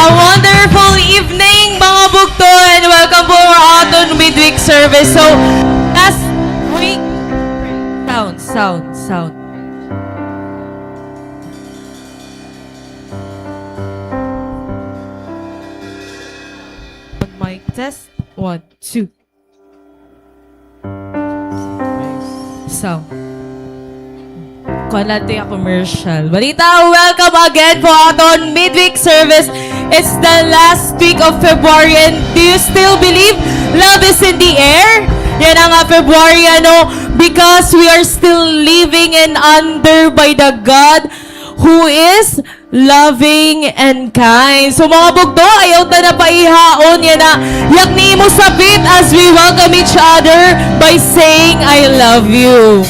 A wonderful evening, mga bugto, and welcome po our aton midweek service. So, last week, sound. Mic test, 1, 2. Sound. Natin yung commercial. Balita, welcome again po aton midweek service. It's the last week of February, and do you still believe love is in the air? Yan ang February, because we are still living and under by the God who is loving and kind. So mga bugdo, ayaw ta na paihaon yan na yakni mo sabit as we welcome each other by saying, I love you.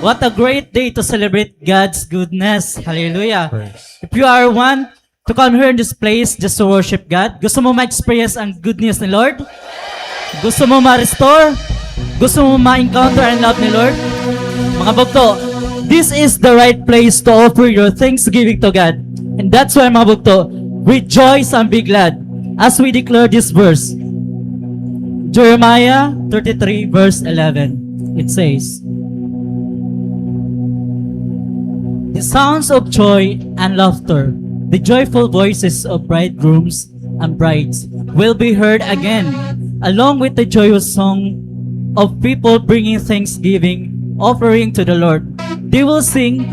What a great day to celebrate God's goodness. Hallelujah. If you are one to come here in this place just to worship God, gusto mo ma-experience ang goodness ni Lord? Gusto mo ma-restore? Gusto mo ma-encounter ang love ni Lord? Mga bugto, this is the right place to offer your thanksgiving to God. And that's why mga bugto, rejoice and be glad as we declare this verse. Jeremiah 33 verse 11. It says, the sounds of joy and laughter, the joyful voices of bridegrooms and brides will be heard again, along with the joyous song of people bringing thanksgiving, offering to the Lord. They will sing,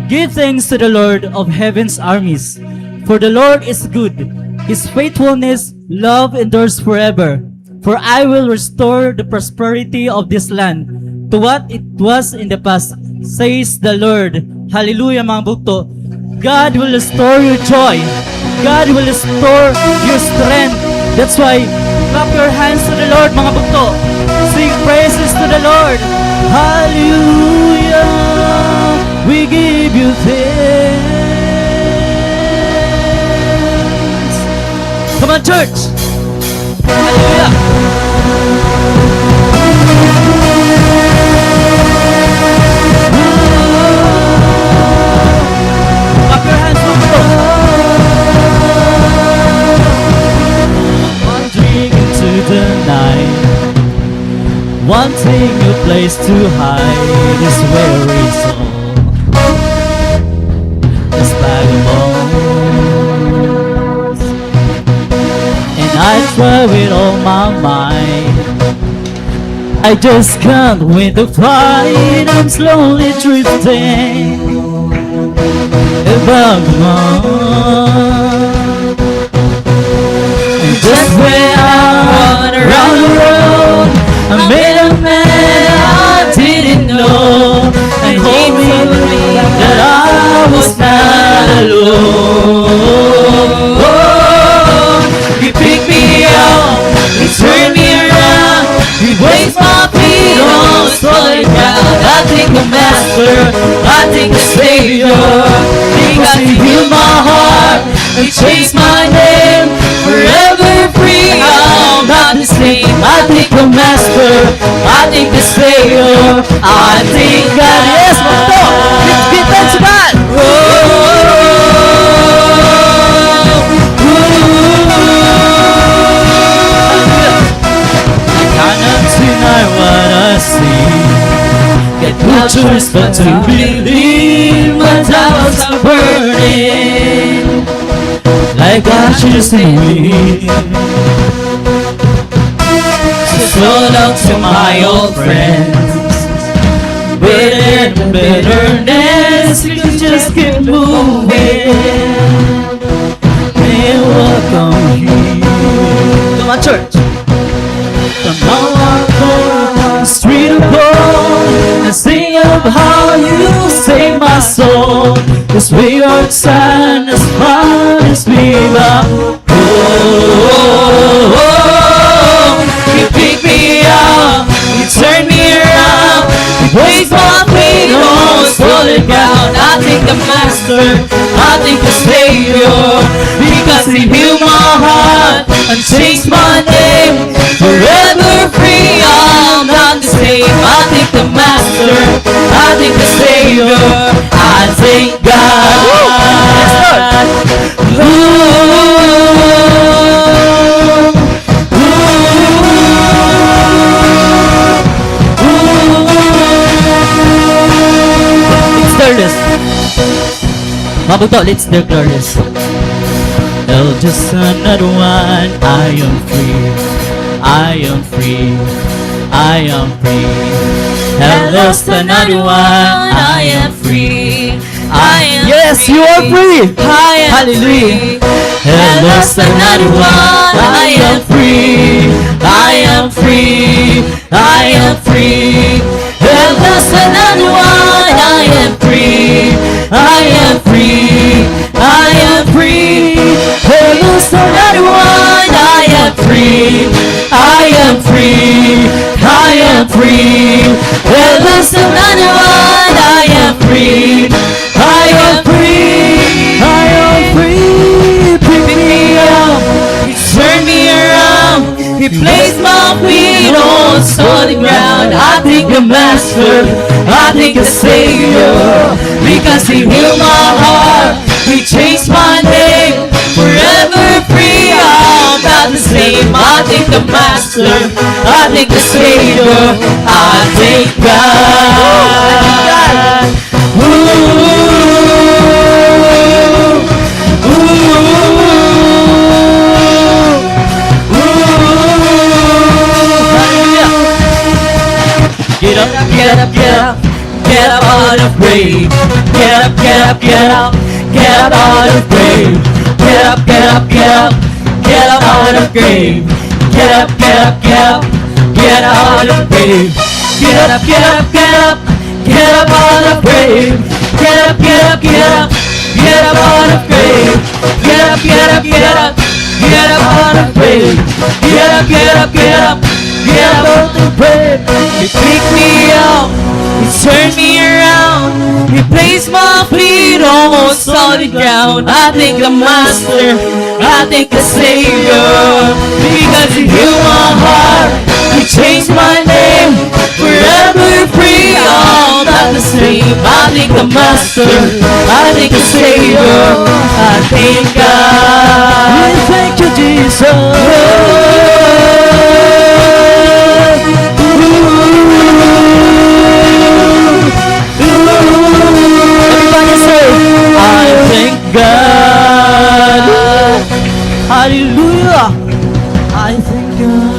give thanks to the Lord of heaven's armies, for the Lord is good. His faithfulness, love endures forever. For I will restore the prosperity of this land to what it was in the past, says the Lord. Hallelujah, mga bugto. God will restore your joy. God will restore your strength. That's why, clap your hands to the Lord, mga bugto. Sing praises to the Lord. Hallelujah. We give you thanks. Come on, church. Hallelujah. Wanting a place to hide this weary soul, this bag of bones, and I try with all my might. I just can't win the fight. I'm slowly drifting, a bag of bones, and just where I run around the road, I made a man I didn't know, and he told me that I was not alone. Oh, he picked me up, he turned me around, he placed my feet on solid ground. I thank the Master, I thank the Savior, because he healed my heart and changed my name. Forever free, I'm not the same. I thank the Master, I thank the Savior, I thank God. Yes, see. Get no choice but to believe. My doubts are burning like ashes in me. So long to my old friends, bitter and bitterness, you can just keep moving. Hey, welcome here. Come on, church. Come on, walk the street of gold and sing of how you saved my soul. This way your sun as far as we are. You pick me up, you turn me around, you place my feet on solid ground. I thank the Master, I thank the Savior, because He healed my heart and changed my name. Forever free, I'm not the same. I thank the Master, I thank the Savior, I thank God. Let's start this. Mga bugto, let's declare this. Oh, just another one. I am free. I am free. I am free. Have lost another one. I am free. I am yes, free. You are free. I am hallelujah. Have lost another one. I am free. I am free. I am free. Have lost another one. I am free. I am free. I am free. Have lost another one. I am free. I am free. I am free. Have lost another one. I am free. I am free. I am free. Pick me up. He turned me around. He placed my feet on solid ground. I thank the Master, I thank the Savior, because He healed my heart, He changed my name. Forever free, I'm not the same. I thank the Master, I thank the Savior, I thank God. Get up, get up, get up, get up out of grave. Get up, get up, get up, get up out of grave. Get up, get up, get up, get up out of grave. Get up, get up, get up, get out of grave. Get up, get up, get up, get up out of grave. Get up, get up, get up, get up out of grave. Get up, get up, get up, get up out of grave. Get up, get up, get up. Get up out the grave. He picked me up, He turned me around, He placed my feet on solid ground. I thank the Master, I thank the Savior, because He healed my heart, He changed my name. Forever free, I'm not the same. I thank the Master, I thank the Savior, I thank God. We thank you, Jesus. I thank God. Hallelujah. I thank God.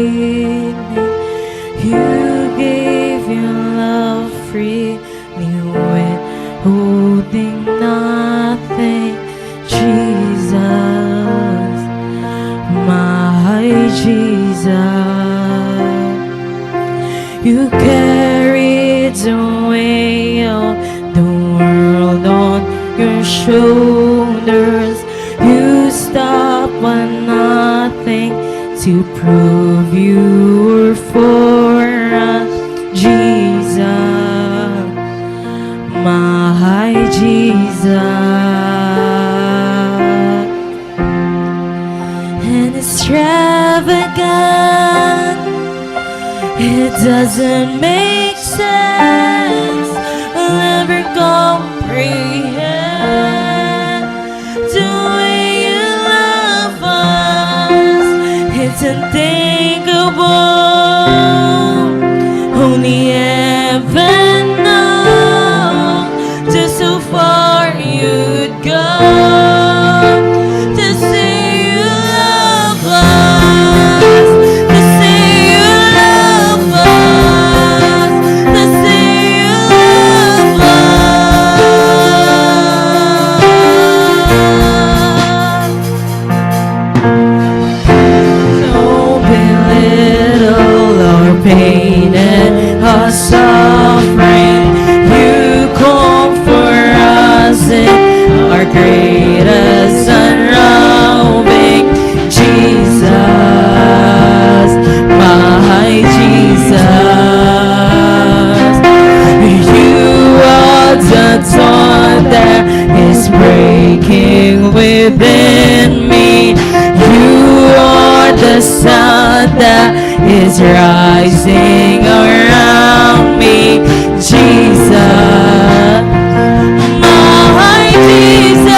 beginning. You gave your love freely, withholding nothing. Jesus, my Jesus, you carried away all the world on your shoulders. You stopped at nothing to prove you were for us. Jesus, my Jesus. And extravagant, it doesn't make sense. I'll never comprehend the way you love us. It's unthinkable. Only heaven knows just how far you'd go to say you love us, to say you love us, to say you love us. Don't belittle our pain and our suffering. You comfort us in our greatest unrobing. Jesus, my Jesus, you are the dawn that is breaking within me. You are the sun that is rising around me. Jesus, my Jesus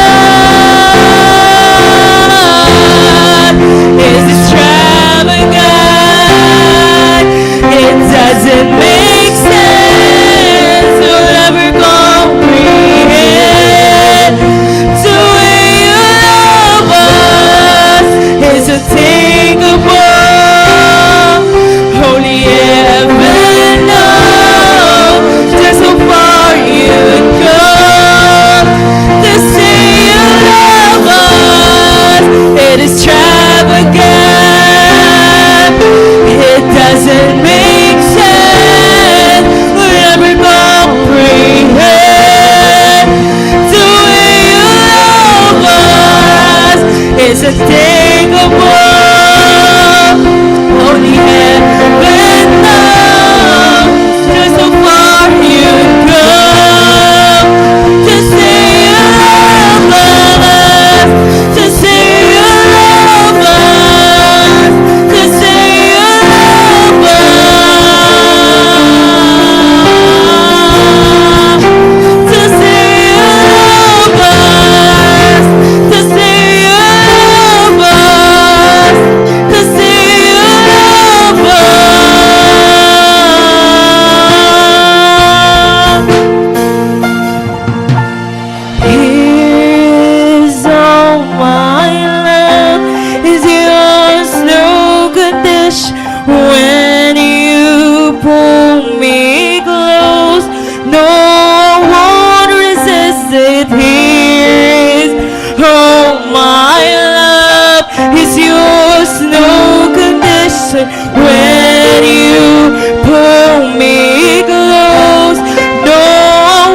is extravagant. It doesn't make sense. You'll never comprehend the way you love us. It's unthinkable. Only heaven knows just how far you'd go to say you love us. It is extravagant. It doesn't make sense. We'll never comprehend the way you love us. It's unthinkable. Only heaven knows just how far you'd go to say you love us, to say you love us, to say you love us, to say you love us, to say you love us, to say you love us. Here's all my love is yours, no condition. When you pull me close, no one resists it. Here's all my love is yours, no condition. When you pull me close, no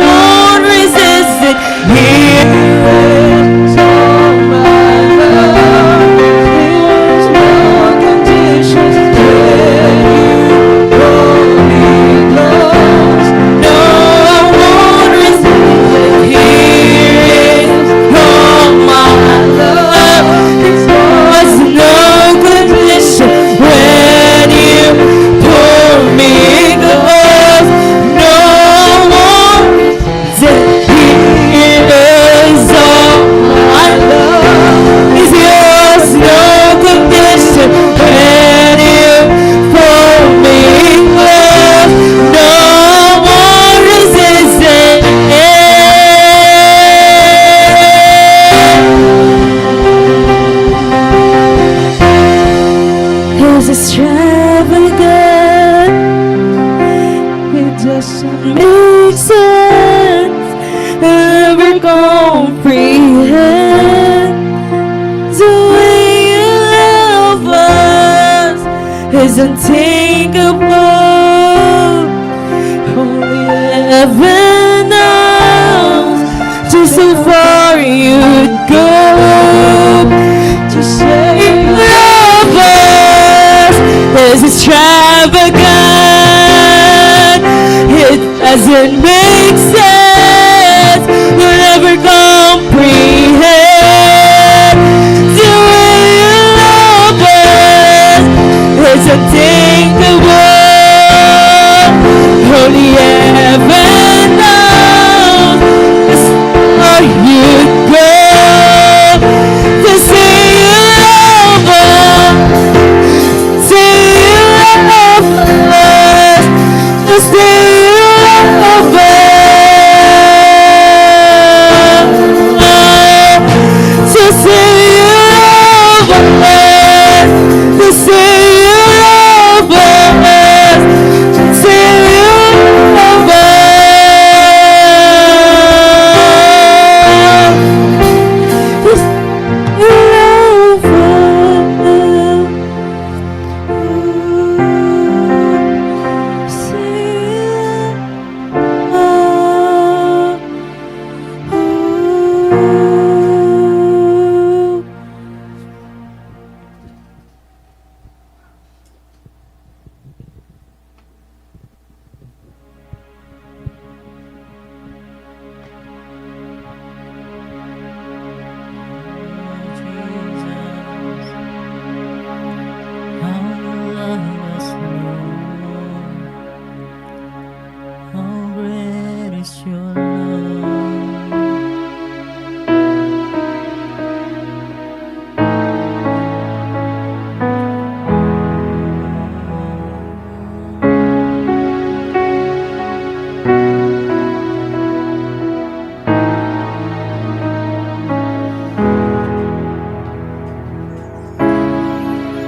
one resists it. Here's all my love, there's no conditions. When you pull me unthinkable. Only heaven knows just how far you'd go to save love us. This is extravagant. It doesn't make sense. We'll never comprehend the way you love us. It's unthinkable. Only heaven knows just how you go to say you love us. Say you love us. To say you love us. To say you love us. To say you love us. To say you love us. To say you love us.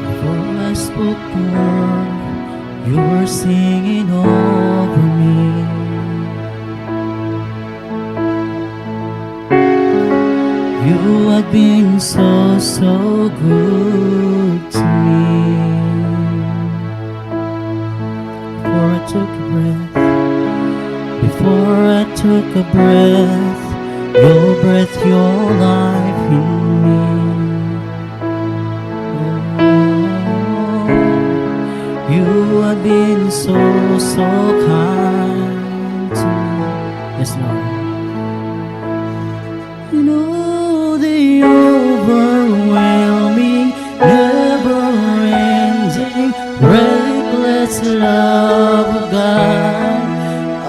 Before I spoke the word, you were singing over me. You have been so, so good to me. Before I took a breath, before I took a breath, your breath, your life in me. You have been so, so kind to me. Yes, Lord. You know the overwhelming, never-ending, reckless love of God.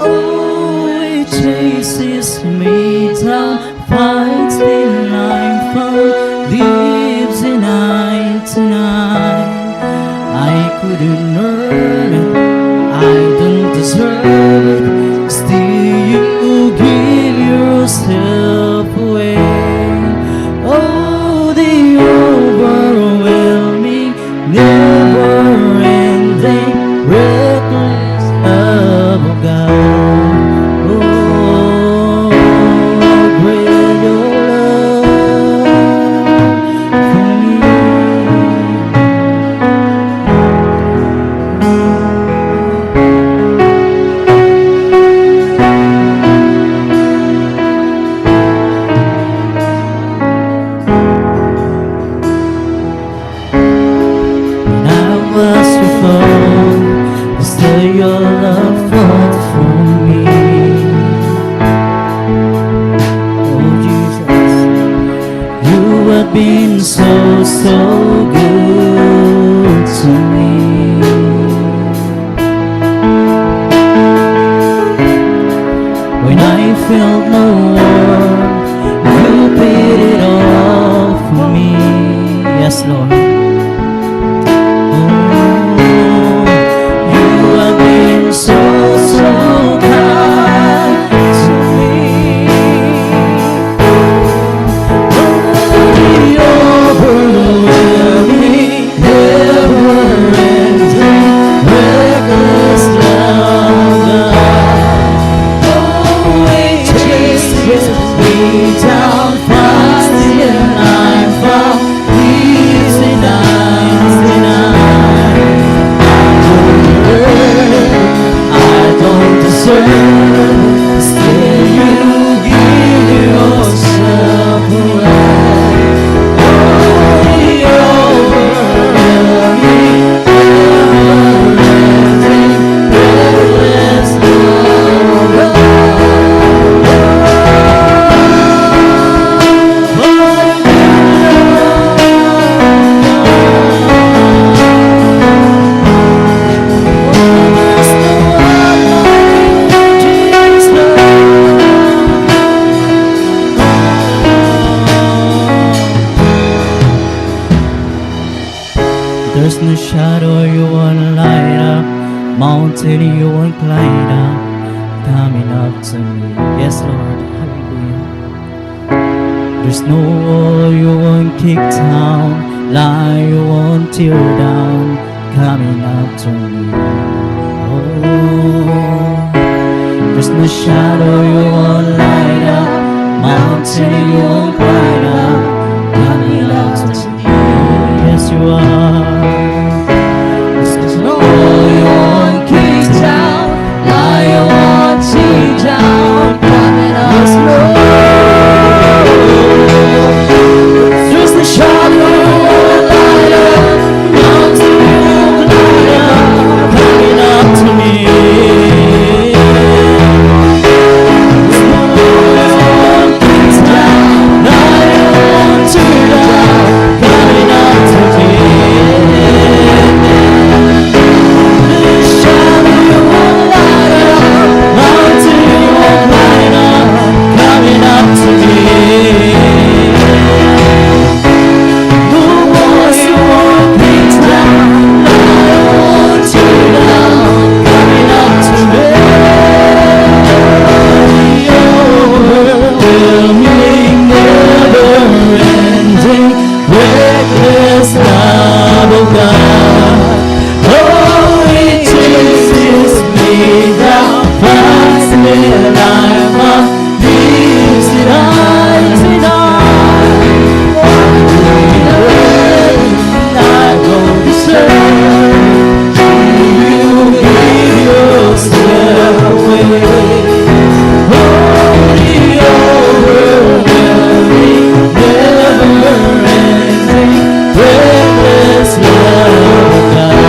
Oh, it chases me down, fights till I'm found, lives in night to night. I couldn't earn it, I don't deserve it. Still you give yourself away. Oh, the overwhelming, never-ending, reckless love of God. Oh, great your love for me. Still your love fought for me. Oh Jesus, you have been so, so good to me. When I felt no warmth, you paid it all for me. Yes, Lord. So, so kind to me. Oh, the overwhelming, never-ending, reckless love. Oh, it chases deserve. Still you give yourself away. Holy, overwhelming, never-ending, reckless love of There's no shadow you won't light up, mountain you won't climb up, coming up to me. Yes, Lord, hallelujah. There's no wall you won't kick down, lie you won't tear down, coming up to me. Oh, there's no shadow you won't light up, mountain you won't climb up, coming up to me. Yes, you are. There's no wall you won't kick down, lie you won't tear down, coming up to me. There's no shadow you won't light up, mountain you won't climb up, coming up to me. There's no wall you won't kick down, lie you won't tear down, coming up to me. The shadow you won't light up, mountain you won't climb up, coming up to me. No wall you won't kick down, lie you won't tear down, coming up to me. Overwhelming, never-ending, reckless love of God. Oh, it chases me down, finds me alive, leaves it undenied. I don't deserve. You give yourself away. Holy, overwhelming, never-ending, reckless love of God.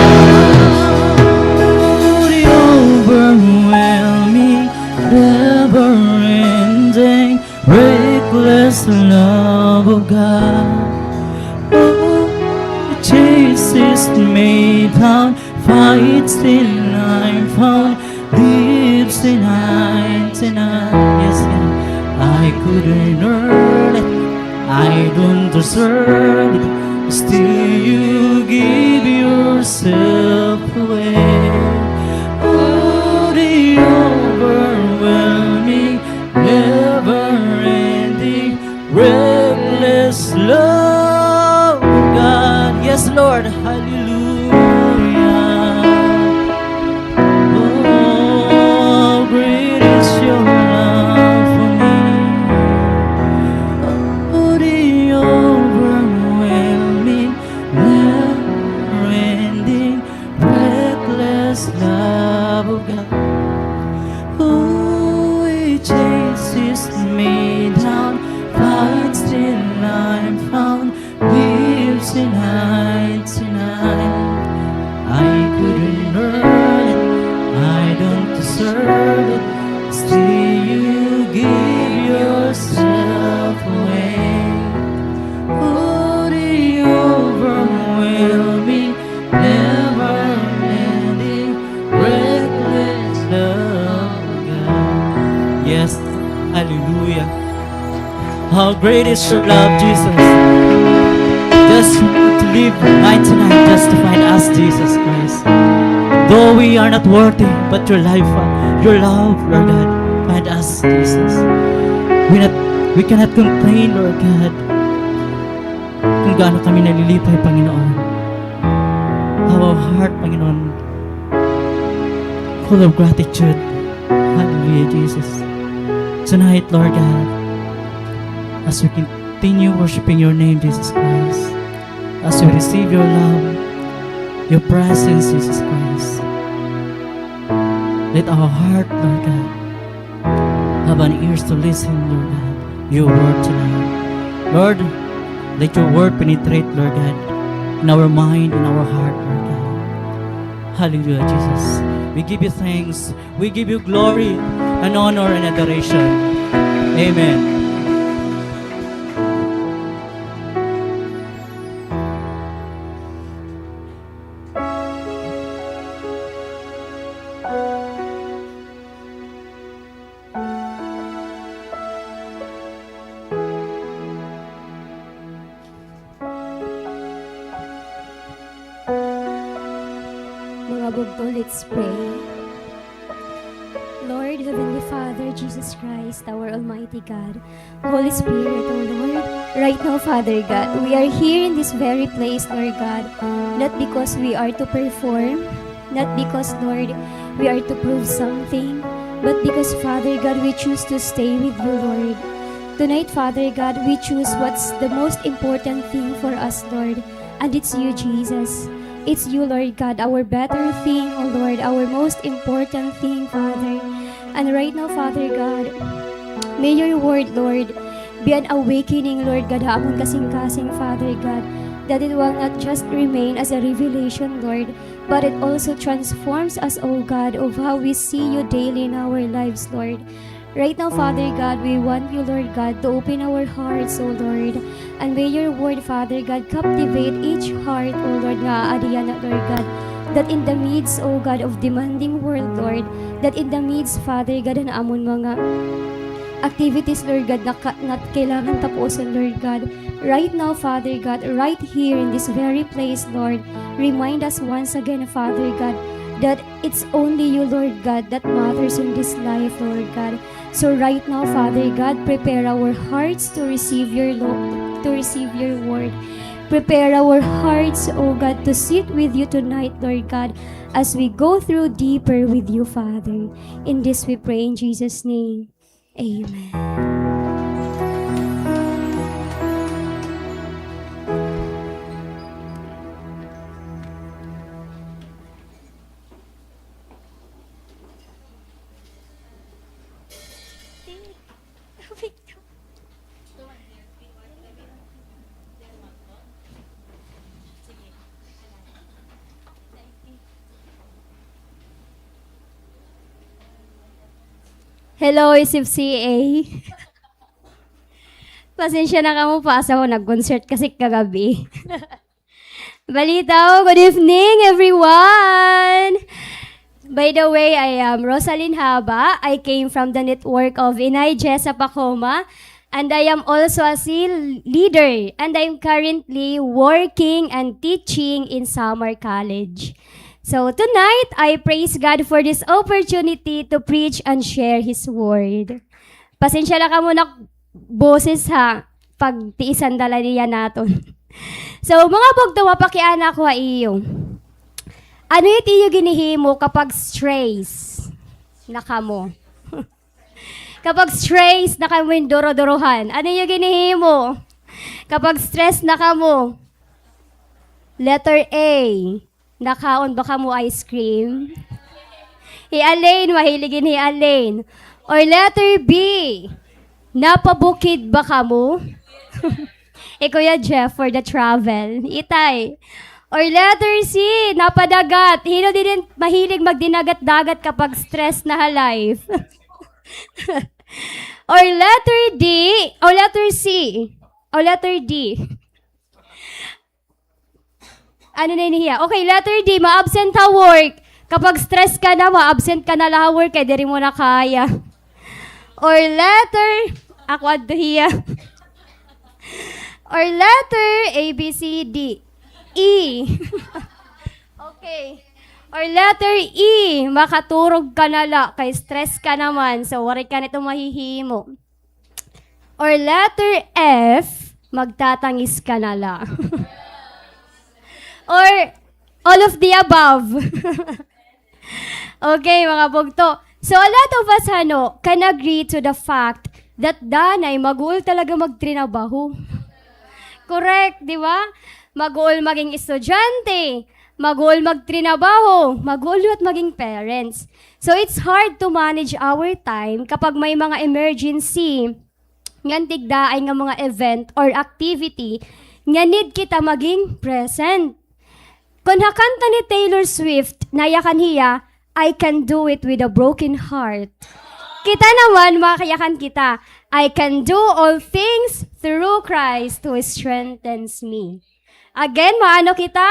Holy, overwhelming, never-ending, reckless love of God. Oh, it chases me down, fights till I'm found, lives in 99. Yes, yeah. I couldn't earn it, I don't deserve it. Still you give yourself away. Oh, the overwhelming, never-ending, reckless love of God. Yes, Lord, hallelujah. Oh, great is your love for me. Oh, the overwhelming, never-ending, reckless love of God. Oh, it chases me down, finds till I'm found, lives in 99. I couldn't earn it, I don't deserve it. Still you give yourself away. Oh, the overwhelming, never-ending, reckless love of God. Yes, hallelujah. How great is your love, Jesus. Just to live 99 just to find us, Jesus Christ. Though we are not worthy, but your life, your love, Lord God, find us, Jesus. We cannot complain, Lord God, kung gaano kami nalilipay, Panginoon. Our heart, Panginoon, full of gratitude. Hallelujah, Jesus. Tonight, Lord God, as we continue worshiping your name, Jesus Christ, as we receive your love, your presence, Jesus Christ, Let our heart, Lord God, have an ears to listen, Lord God, your word tonight. Lord, let your word penetrate, Lord God, in our mind, in our heart, Lord God. Hallelujah, Jesus. We give you thanks. We give you glory and honor and adoration. Amen. Mga bugto, let's pray. Lord, Heavenly Father, Jesus Christ, our Almighty God, Holy Spirit, O Lord, right now, Father God, we are here in this very place, Lord God, not because we are to perform, not because, Lord, we are to prove something, but because, Father God, we choose to stay with you, Lord. Tonight, Father God, we choose what's the most important thing for us, Lord, and it's you, Jesus. It's you, Lord God, our better thing, oh Lord, our most important thing, Father. And right now, Father God, may your word, Lord, be an awakening, Lord God, haamon kasing-kasing, Father God, that it will not just remain as a revelation, Lord, but it also transforms us, oh God, of how we see you daily in our lives, Lord. Right now, Father God, we want you, Lord God, to open our hearts, O Lord. And may your word, Father God, captivate each heart, O Lord, nga adiyan na, Lord God, that in the midst, O God, of demanding world, Lord, that in the midst, Father God, na amon mga activities, Lord God, na kailangan tapusin, Lord God. Right now, Father God, right here in this very place, Lord, remind us once again, Father God, that it's only you, Lord God, that matters in this life, Lord God. So right now, Father God, prepare our hearts to receive your love, to receive your word. Prepare our hearts, oh God, to sit with you tonight, Lord God, as we go through deeper with you, Father. In this we pray in Jesus' name. Amen. Hello, Isip CA. Pasensya na ka mo, pasa ko nag-concert kasi kagabi. Balitaw, good evening everyone! By the way, I am Rosalyn Haba. I came from the network of Inay Jessa Pacoma, and I am also a SEAL leader, and I'm currently working and teaching in Summer College. So tonight, I praise God for this opportunity to preach and share His Word. Pasensya na ka muna boses ha, pag tiisan dala niya naton. So mga bugto, mapakiana ko iyo. Ano iti yung ginihimo kapag stress na kamo? Kapag stress na kamo yung doro-dorohan, ano yung ginihimo? Kapag stress na kamo, letter A, nakaon ba ka mo ice cream? Hialain, mahiligin hialain. Or letter B, napabukid ba ka mo? Kuya Jeff for the travel. Itay. Or letter C, napadagat. Hino din mahilig magdinagat-dagat kapag stress na life. Or letter D, or letter C, or letter D. Ano na inihiya? Okay, letter D, ma-absent ha work. Kapag stress ka na, ma-absent ka na la work, kaya di rin mo na kaya. Or letter, ako adto hiya. Or letter A, B, C, D, E. Okay. Or letter E, makaturog ka na la, kay stress ka naman, so wari ka nito mahihimo. Or letter F, magtatangis ka na la. Or all of the above. Okay, mga bugto. So a lot of us can agree to the fact that danay mag-uul talaga magtrinabaho. Correct, di ba? Mag-uul maging estudyante, magul magtrinabaho, magulo at maging parents. So it's hard to manage our time kapag may mga emergency, ngan tigdaay nga mga event or activity, nga need kita maging present. Kung hakanta ni Taylor Swift, nayakan hiya, I can do it with a broken heart. Kita naman, makayakan kita, I can do all things through Christ who strengthens me. Again, maano kita?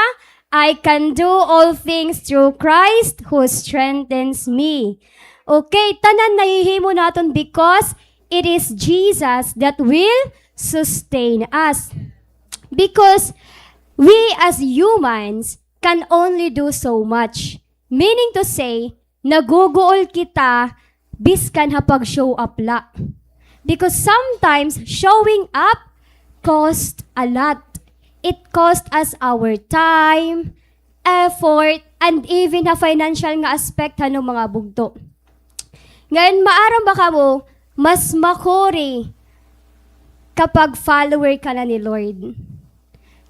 I can do all things through Christ who strengthens me. Okay, tanan nahihimo naton because it is Jesus that will sustain us. Because we as humans can only do so much. Meaning to say, naguguol kita biskan hapag show up la. Because sometimes showing up cost a lot. It cost us our time, effort, and even na financial nga aspect ng mga bugto. Ngayon, maaram ba ka mo, mas makuri kapag follower ka na ni Lord.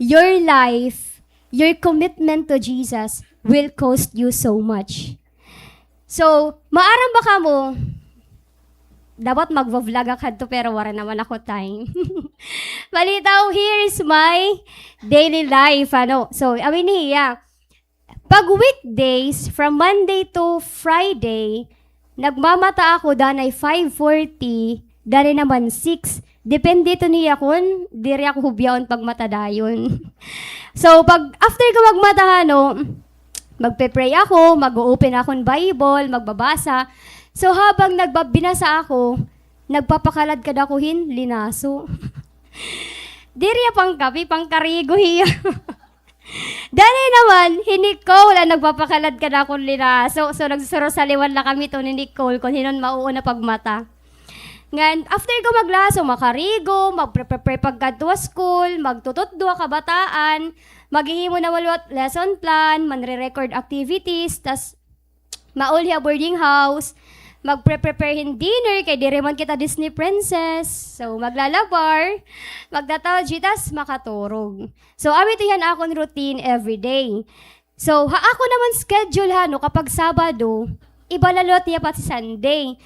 Your life, your commitment to Jesus will cost you so much. So, maaram ba ka mo, dapat magva-vlog ako to pero wala naman ako time. Balitaw, here is my daily life. So, amin niya, pag weekdays, from Monday to Friday, nagmamata ako danay 5:40, dali naman 6. Depende to niya kung diri ako hubyaon pag matadayon. So, pag after ko magmata, magpe-pray ako, mag-open akong Bible, magbabasa. So habang nagbabinasa ako, nagpapakalad ka dakuhin, linaso. Diriya pang kapi, pang karigo hiya. Dali naman, Nicole, nagpapakalad ka dakon linaso. So nagsuro sa liwan lang kami to ni Nicole kung hinon mauuna pagmata. Ngan, after ko maglaso, makarigo, mag-prepare pagkadwa school, magtututdwa kabataan, maghihimo na walwat lesson plan, manre-record activities, tas maulya boarding house, magpre-preparehin dinner kay di man kita Disney princess. So maglalabar, magtataw jitas makaturog. So amit yan akong routine every day. So ako naman schedule kapag Sabado, ibalalot niya pati Sunday.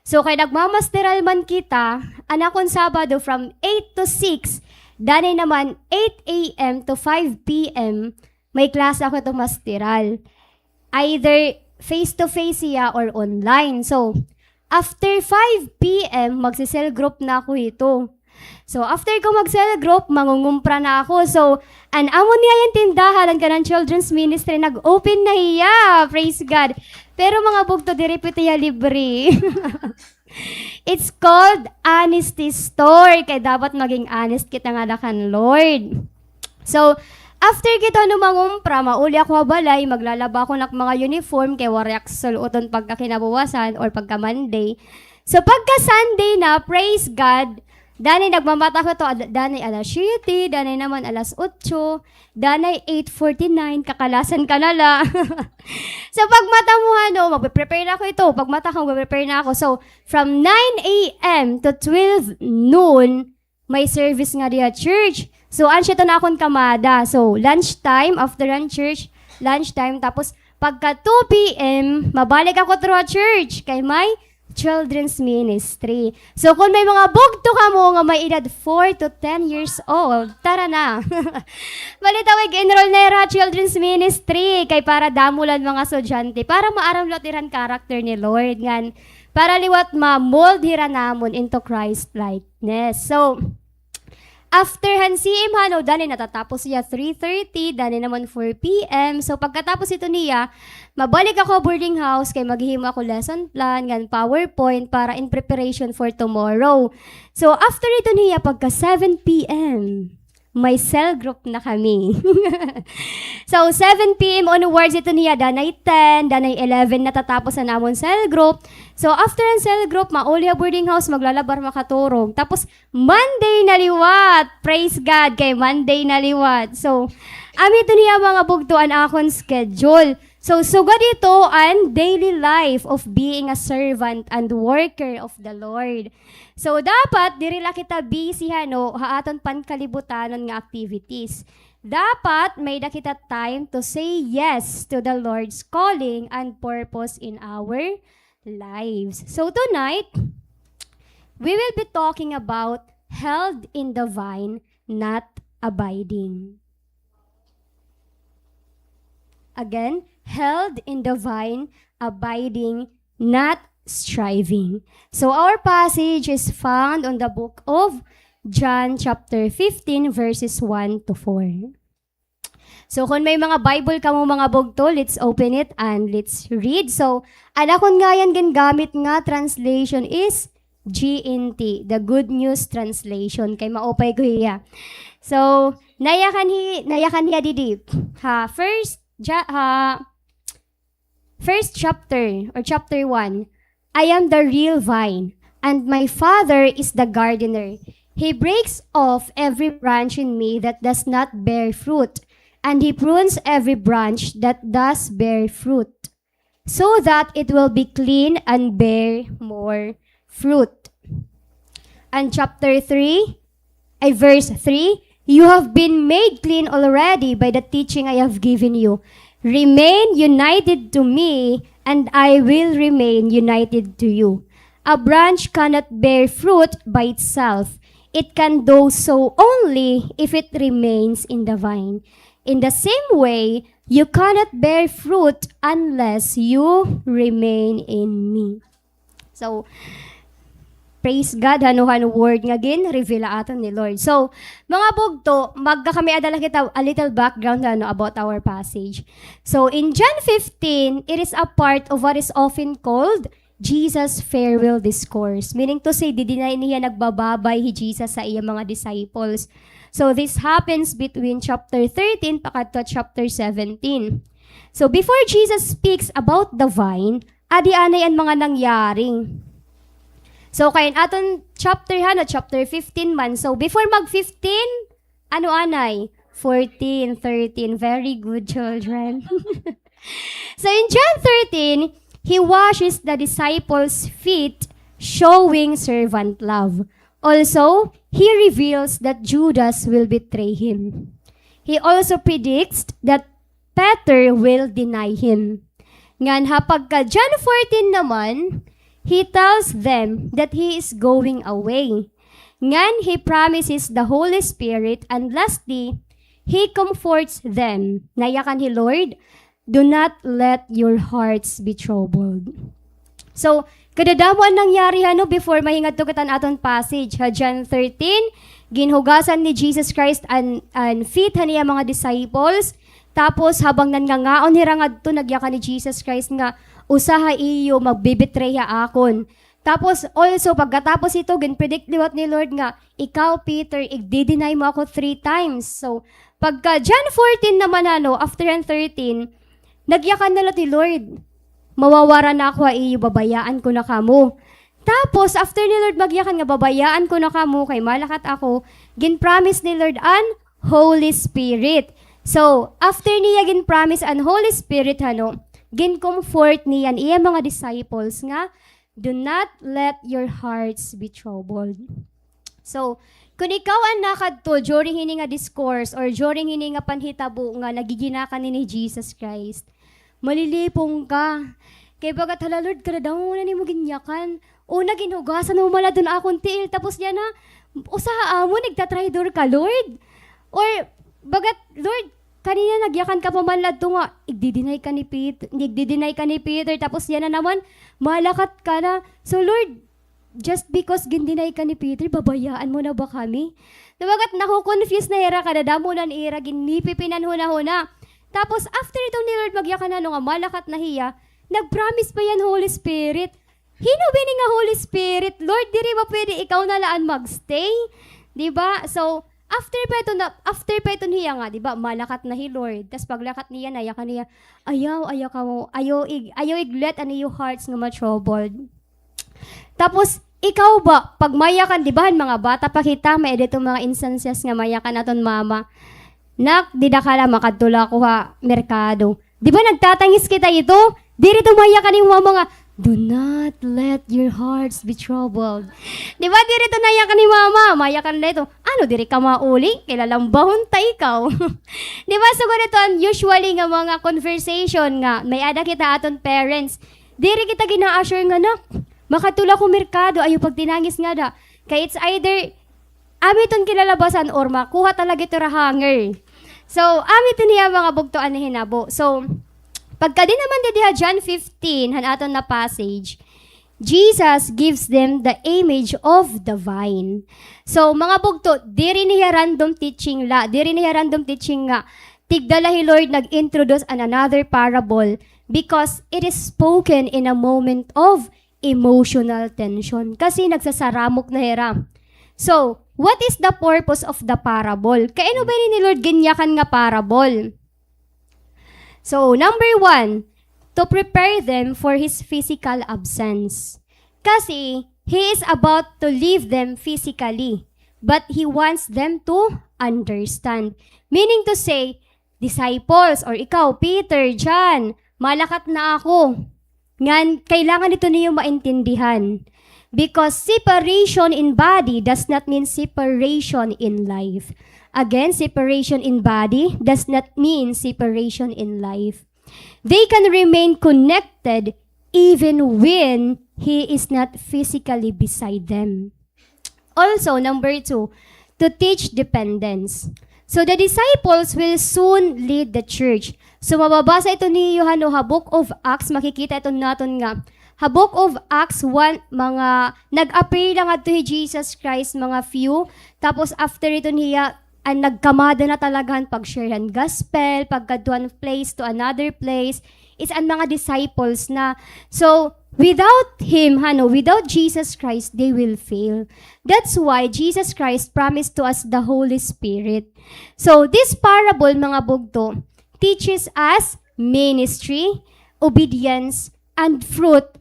So kay nagmamasteral man kita, anakon Sabado from 8 to 6, danay naman 8 a.m. to 5 p.m. may klase ako to masteral. Either face-to-face siya or online. So, after 5 p.m., magsi-cell group na ako ito. So, after ko mag-cell group, mangungumpra na ako. So, amo niya yung tindahan ka ng children's ministry, nag-open na hiya. Praise God. Pero mga bugto, di repetiya libre. It's called Honesty Store. Kaya dapat maging honest kita nga kan Lord. So, after kita numangumpra, mauli ako balay, maglalaba ako ng mga uniform kay waryak suluton pagka kinabuwasan or pagka Monday. So pagka Sunday na, praise God, danay nagmamata ko to, danay alas 7, danay naman alas 8, danay 8:49, kakalasan ka na la. So pagmata mo magpe-prepare na ako ito, pagmata ko, magpe-prepare na ako. So from 9 a.m. to 12 noon, may service nga diya church. So, ansya to na akong kamada. So, lunchtime, after ang church, lunchtime. Tapos, pagka 2 p.m., mabalik ako through church kay may children's ministry. So, kung may mga bugto ka mo nga may edad 4 to 10 years old, tara na. Balitawag, enroll na era children's ministry kay para damulan mga estudyante, para maaramlot iran karakter ni Lord. Ngan, para liwat ma-mold hiran namon into Christ-likeness. So, after hansiim dani natatapos siya 3:30, dani naman 4 p.m. So pagkatapos ito niya, mabalik ako boarding house kay maghihimo ako lesson plan, gan PowerPoint para in preparation for tomorrow. So after ito niya, pagka 7 p.m., may cell group na kami. So 7 p.m. onwards ito niya, danay 10, danay 11 natatapos na namon cell group. So after ang cell group, mauli boarding house, maglalabar makaturog. Tapos Monday na liwat. Praise God kay Monday na liwat. So ami ito niya mga bugtuan akong schedule. So sugad ito ang daily life of being a servant and worker of the Lord. So dapat diri la kita busy haaton pankalibutan nga activities. dapat may nakita time to say yes to the Lord's calling and purpose in our lives. So tonight, we will be talking about held in the vine, not abiding. Again, held in the vine, abiding, not striving. So our passage is found on the book of John chapter 15 verses 1 to 4. So kung may mga Bible ka mo mga bugto, let's open it and let's read. So alakon nga yan gamit nga translation is GNT, the Good News Translation. Kay maopay ko iya. So nayakan hiya didi. First chapter or chapter 1. I am the real vine, and my Father is the gardener. He breaks off every branch in me that does not bear fruit, and he prunes every branch that does bear fruit, so that it will be clean and bear more fruit. And chapter 3, verse 3, you have been made clean already by the teaching I have given you. Remain united to me, and I will remain united to you. A branch cannot bear fruit by itself. It can do so only if it remains in the vine. In the same way, you cannot bear fruit unless you remain in me. So, praise God, hanuhan word nga gin, reveal aton ni Lord. So, mga bugto, magka kami adala kita a little background about our passage. So, in John 15, it is a part of what is often called Jesus' farewell discourse. Meaning to say, di na niya nagbababay hi Jesus sa iyang mga disciples. So, this happens between chapter 13 pakadto chapter 17. So, before Jesus speaks about the vine, adi-anay ang mga nangyaring. So, kain aton chapter chapter 15 man. So, before mag-15, ano anay? 14, 13. Very good, children. So, in John 13, he washes the disciples' feet, showing servant love. Also, he reveals that Judas will betray him. He also predicts that Peter will deny him. Ngan hapagka John 14 naman, he tells them that he is going away. Ngan he promises the Holy Spirit, and lastly, he comforts them. Nayakan hi Lord, do not let your hearts be troubled. So, kadadamo ang nangyari before mahingad to katan aton passage. John 13, ginhugasan ni Jesus Christ and feet niya mga disciples. Tapos habang nangangaon hirangad to, nagyakan ni Jesus Christ nga, usaha iyo, magbibitreya akon. Tapos also, pagkatapos ito, ginpredict liwat ni Lord nga, ikaw, Peter, igdi-deny mo ako 3 times. So, pagka John 14 naman after ang 13, nagyakan na ni Lord, mawawara na ako iyo, babayaan ko na kamo. Tapos, after ni Lord magyakan nga, babayaan ko na kamo, kay malakat ako, ginpromise ni Lord an Holy Spirit. So, after niya ginpromise an Holy Spirit, gin-comfort niyan iya mga disciples nga, do not let your hearts be troubled. So, kung ikaw ang nakadto during hini nga discourse or during hini nga panhitabo nga nagiginakan ni Jesus Christ, malilipong ka. Kaya bagat hala Lord, kada daw na ni mo ginyakan. Una ginugasan mo mala dun akong tiil, tapos yan na, usaha mo, nagtatraidor ka Lord. Or, bagat Lord, kanina nagyakan ka pa man ladto nga, igdi-deny ka ni Peter, tapos yan na naman, malakat ka na. So Lord, just because gindinay ka ni Peter, babayaan mo na ba kami? Nabagat naku-confuse na hira ka na damo na ni ira, ginipipinan huna-huna. Tapos after itong ni Lord magyakan na nga, malakat na hiya, nag-promise pa yan Holy Spirit. Hinubini nga Holy Spirit, Lord, diri ba pwede ikaw na laan magstay? Diba? So, after pa ito niya nga, diba, malakat na hi Lord. Tapos paglakat niya, nayakan niya, ayaw iglet ano yung hearts nga ma-troubled. Tapos, ikaw ba, pag mayakan, diba, mga bata, pakita, may edito mga instances nga mayakan aton mama. Nak, di na ka na makadula ko ha, merkado. Diba, nagtatangis kita ito? Diri tumayakan yung mga Do not let your hearts be troubled. Di ba, diri to naya ka ni mama, maya ka na ito, ano, diri ka mauli, kilalang bahon ta ikaw. Di ba, so ganito, usually nga mga conversation nga, may ada kita aton parents, diri kita gina-assure nga na, makatula ko merkado, ayo pag tinangis nga da. Kaya it's either, amiton kilalabasan or makuha talaga ito hanger. So, amiton niya mga bugtoan na hinabo. So, pagka din naman diha John 15, hanaton na passage, Jesus gives them the image of the vine. So, mga bugto, diri niya random teaching nga, tigdala hi Lord nag-introduce an another parable because it is spoken in a moment of emotional tension. Kasi nagsasaramok na hiram. So, what is the purpose of the parable? Kaino ba ni Lord ganyakan nga parable? So, number 1, to prepare them for His physical absence. Kasi, He is about to leave them physically, but He wants them to understand. Meaning to say, disciples, or ikaw, Peter, John, malakat na ako. Ngan, kailangan ito niyo maintindihan. Because separation in body does not mean separation in life. Again, separation in body does not mean separation in life. They can remain connected even when He is not physically beside them. Also, number 2, to teach dependence. So the disciples will soon lead the church. So mababasa ito ni Yohano, Book of Acts, makikita ito natin nga. Book of Acts 1, mga nag-appear lang ato ni Jesus Christ, mga few. Tapos after ito niya, ang nagkamada na talagang pag-sharehan gospel, pagkaduan place to another place, is ang mga disciples na. So, without Him, without Jesus Christ, they will fail. That's why Jesus Christ promised to us the Holy Spirit. So, this parable, mga bugto, teaches us ministry, obedience, and fruit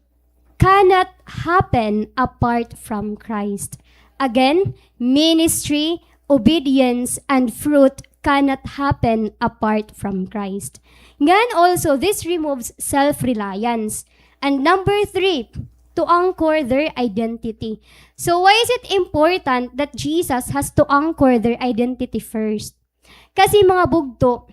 cannot happen apart from Christ. Again, ministry, obedience, and fruit cannot happen apart from Christ. Ngayon also, this removes self-reliance. And number 3, to anchor their identity. So why is it important that Jesus has to anchor their identity first? Kasi mga bugto,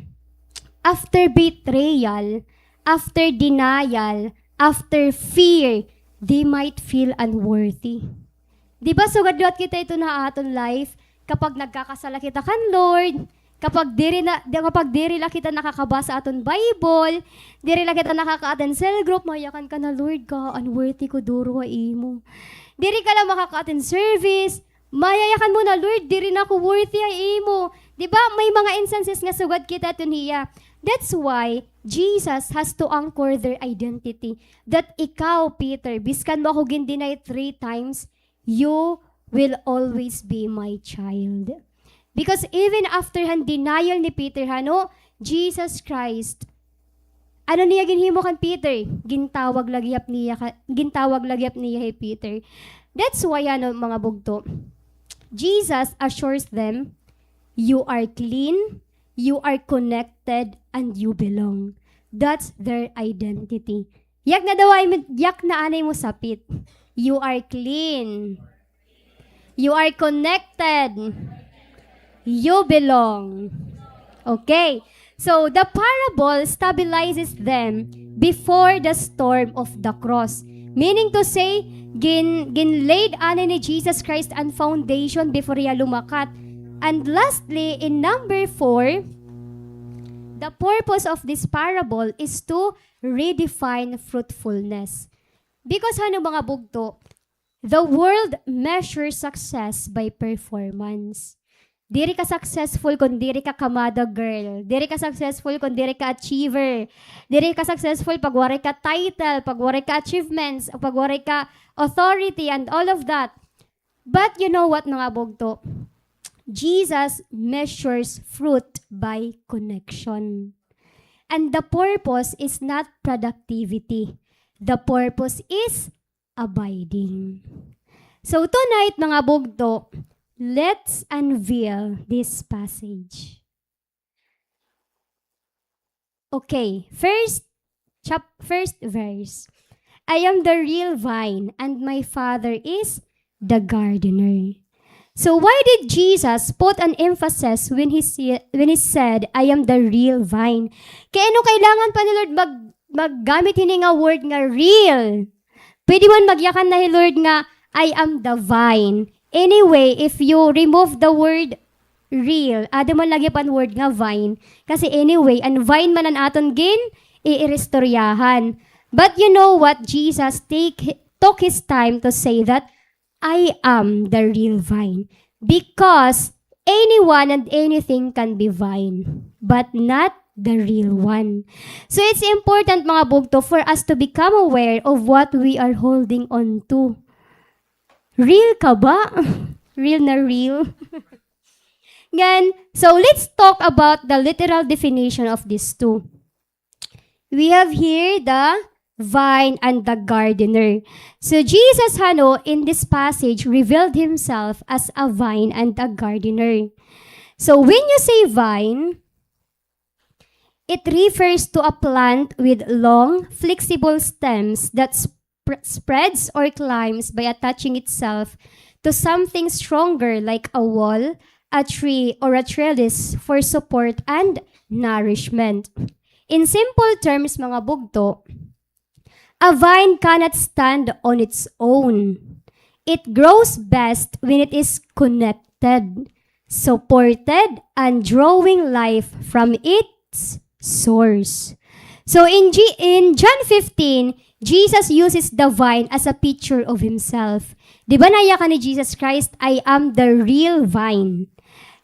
after betrayal, after denial, after fear, they might feel unworthy. Di ba sugadot kita ito na aton life? Kapag nagkakasala kita kan Lord, kapag diri la kita nakakabasa aton Bible, diri la kita nakaka-attend cell group, mayakan ka na, Lord ka, unworthy ko duro imo. Diri ka lang makaka-attend service, mayayakan mo na, Lord, diri na ko worthy imo. Di ba may mga instances nga sugad kita ito niya. That's why Jesus has to anchor their identity. That ikaw, Peter, biskan mo ako gindinay 3 times, you will always be my child. Because even after han denial ni Peter, Jesus Christ, ano niya ginhimo kan Peter? Gintawag lagyap niya hey Peter. That's why mga bugto, Jesus assures them, you are clean, you are connected, and you belong. That's their identity. Yak na anay mo sapit. You are clean. You are connected. You belong. Okay. So, the parable stabilizes them before the storm of the cross. Meaning to say, ginlaid ani ni Jesus Christ ang foundation before siya lumakat. And lastly, in number 4, the purpose of this parable is to redefine fruitfulness. Because mga bugto, the world measures success by performance. Diri ka successful kung diri ka kamada girl. Diri ka successful kung diri ka achiever. Diri ka successful pag waray ka title, pag waray ka achievements, pag waray ka authority, and all of that. But you know what mga bugto? Jesus measures fruit by connection. And the purpose is not productivity. The purpose is abiding. So tonight, mga bugto, let's unveil this passage. Okay, first verse. I am the real vine, and my Father is the gardener. So why did Jesus put an emphasis when he said, I am the real vine? Kaya ano kailangan pa ni Lord maggamit hini nga word nga real? Pwede man magyakan na ni Lord nga, I am the vine. Anyway, if you remove the word real, ada man lagi pan word nga vine. Kasi anyway, ang vine man ang aton gin, iirestoryahan. But you know what? Jesus took his time to say that, I am the real vine. Because anyone and anything can be vine, but not the real one. So it's important mga bugto for us to become aware of what we are holding on to. Real ka ba? Real na real? Gan, so let's talk about the literal definition of these two. We have here the vine and the gardener. So Jesus in this passage revealed himself as a vine and a gardener. So when you say vine, it refers to a plant with long, flexible stems that spreads or climbs by attaching itself to something stronger like a wall, a tree, or a trellis for support and nourishment. In simple terms, mga bugto, a vine cannot stand on its own. It grows best when it is connected, supported, and drawing life from its source. So in John 15, Jesus uses the vine as a picture of himself. Di ba naya ka ni Jesus Christ, I am the real vine.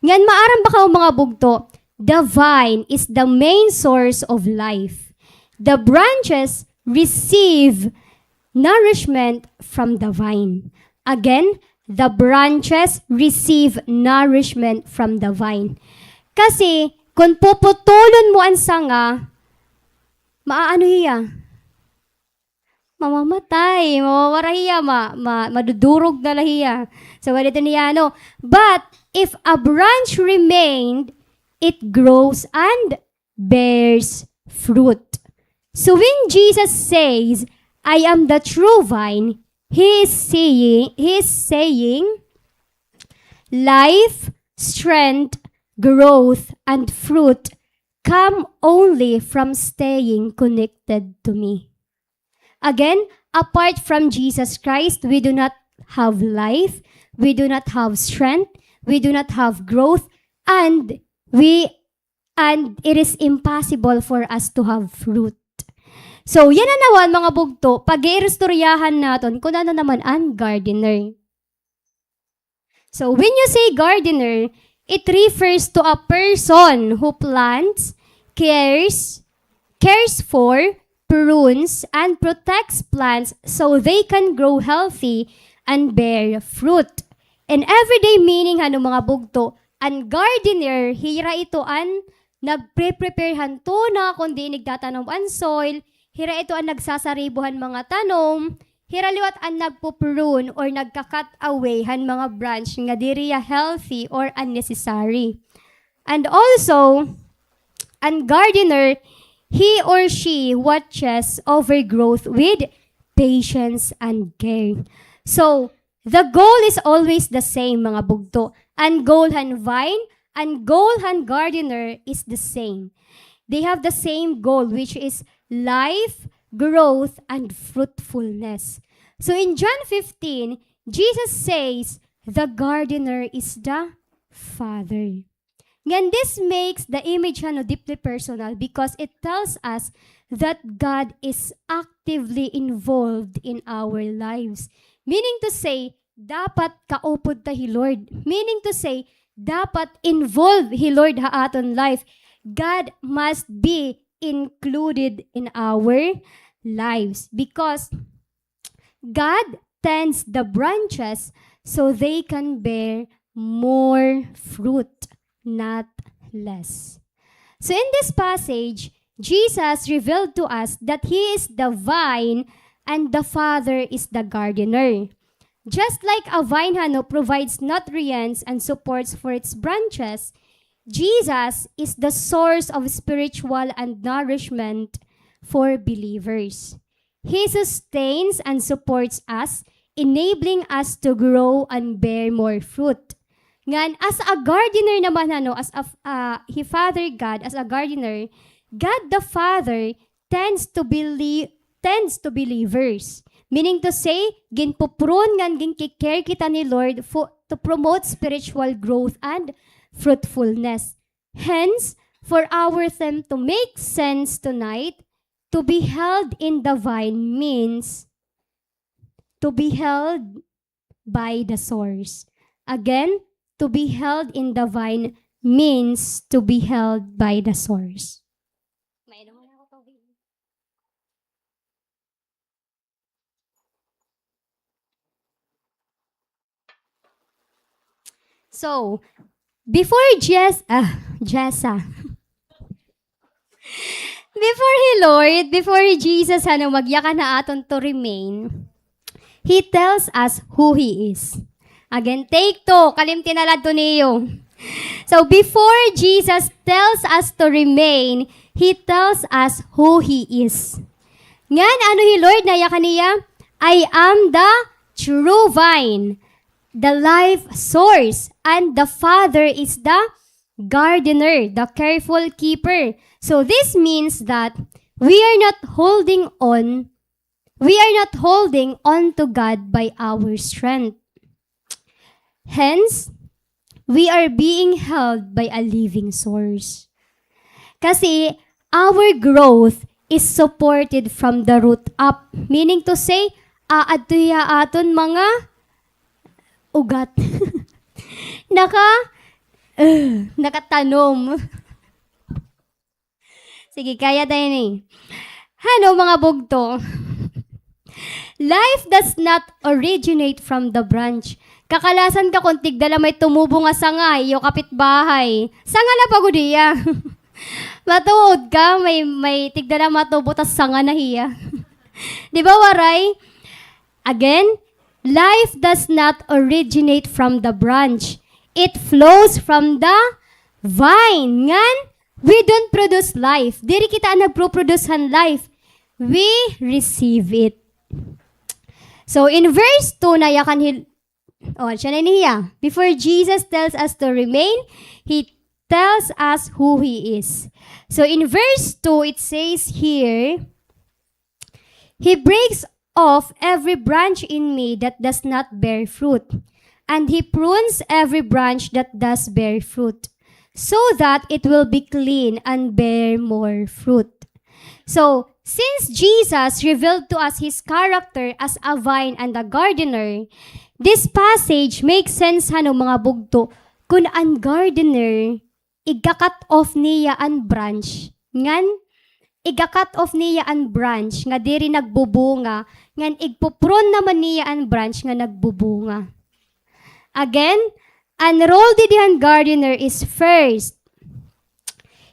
Ngan maaram ba ka mga bugto, the vine is the main source of life. The branches receive nourishment from the vine. Again, the branches receive nourishment from the vine. Kasi, kung puputulon mo ang sanga, maaano hiya? Mamamatay, mawawara hiya, madudurog na lahiya. So, ganito niya, no? But, if a branch remained, it grows and bears fruit. So when Jesus says, I am the true vine, he is saying, life, strength, growth, and fruit come only from staying connected to me. Again, apart from Jesus Christ, we do not have life, we do not have strength, we do not have growth, and it is impossible for us to have fruit. So, yan na naman mga bugto, pag-irestoryahan natin kung ano naman ang gardener. So, when you say gardener, it refers to a person who plants, cares for, prunes, and protects plants so they can grow healthy and bear fruit. In everyday meaning mga bugto, ang gardener, hira ito ang nagpre-preparehan to na kundi nagtatanom ang soil, hira ito ang nagsasaribuhan mga tanom, hira liwat ang nagpo-prune or nagka-cut away han mga branch nga diriya healthy or unnecessary. And also, ang gardener, he or she watches over growth with patience and care. So, the goal is always the same mga bugto. Ang goal han vine, ang goal han gardener is the same. They have the same goal, which is life, growth, and fruitfulness. So in John 15, Jesus says, the gardener is the Father. And this makes the image deeply personal because it tells us that God is actively involved in our lives. Meaning to say, dapat kaupod ta hi Lord. Meaning to say, dapat involved hi Lord ha aton life. God must be included in our lives because God tends the branches so they can bear more fruit, not less. So in this passage, Jesus revealed to us that He is the vine and the Father is the gardener. Just like a vine provides nutrients and supports for its branches, Jesus is the source of spiritual and nourishment for believers. He sustains and supports us, enabling us to grow and bear more fruit. Ngan, as a gardener naman, as Father God, as a gardener, God the Father tends to believers. Meaning to say, ginpupron ngan ginkikare kita ni Lord to promote spiritual growth and fruitfulness. Hence, for our theme to make sense tonight, to be held in the vine means to be held by the source. Again, to be held in the vine means to be held by the source. So, before Jessa, before Jesus magyaka na aton to remain, He tells us who He is. Again, take to, kalimtin na ladto niyo. So, before Jesus tells us to remain, He tells us who He is. Ngan, ano He Lord, nayakan niya? I am the true vine, the life source, and the Father is the gardener, the careful keeper. So this means that we are not holding on to God by our strength. Hence, we are being held by a living source. Kasi our growth is supported from the root up. Meaning to say, aadtuya aton mga ugat. Nakatanom. Sige, kaya tayo ni. Ano mga bugto? Life does not originate from the branch. Kakalasan ka kung tigdala may tumubo nga sanga, iyo kapitbahay. Sanga na pagudiya. Matuod ka, may tigdala matubo, tas sanga na hiya. Di ba, waray? Again, life does not originate from the branch. It flows from the vine. Ngan, we don't produce life. Diri kita nagproproducehan life. We receive it. So, in verse 2, siya na niya. Before Jesus tells us to remain, He tells us who He is. So, in verse 2, it says here, He breaks off every branch in me that does not bear fruit, and He prunes every branch that does bear fruit, so that it will be clean and bear more fruit. So, since Jesus revealed to us His character as a vine and a gardener, this passage makes sense mga bugto kung ang gardener iga-cut off niya ang branch ngan iga-cut off niya ang branch nga diri nagbubunga ngan igpupron naman niya ang branch nga nagbubunga. Again, ang role di dihan gardener is first,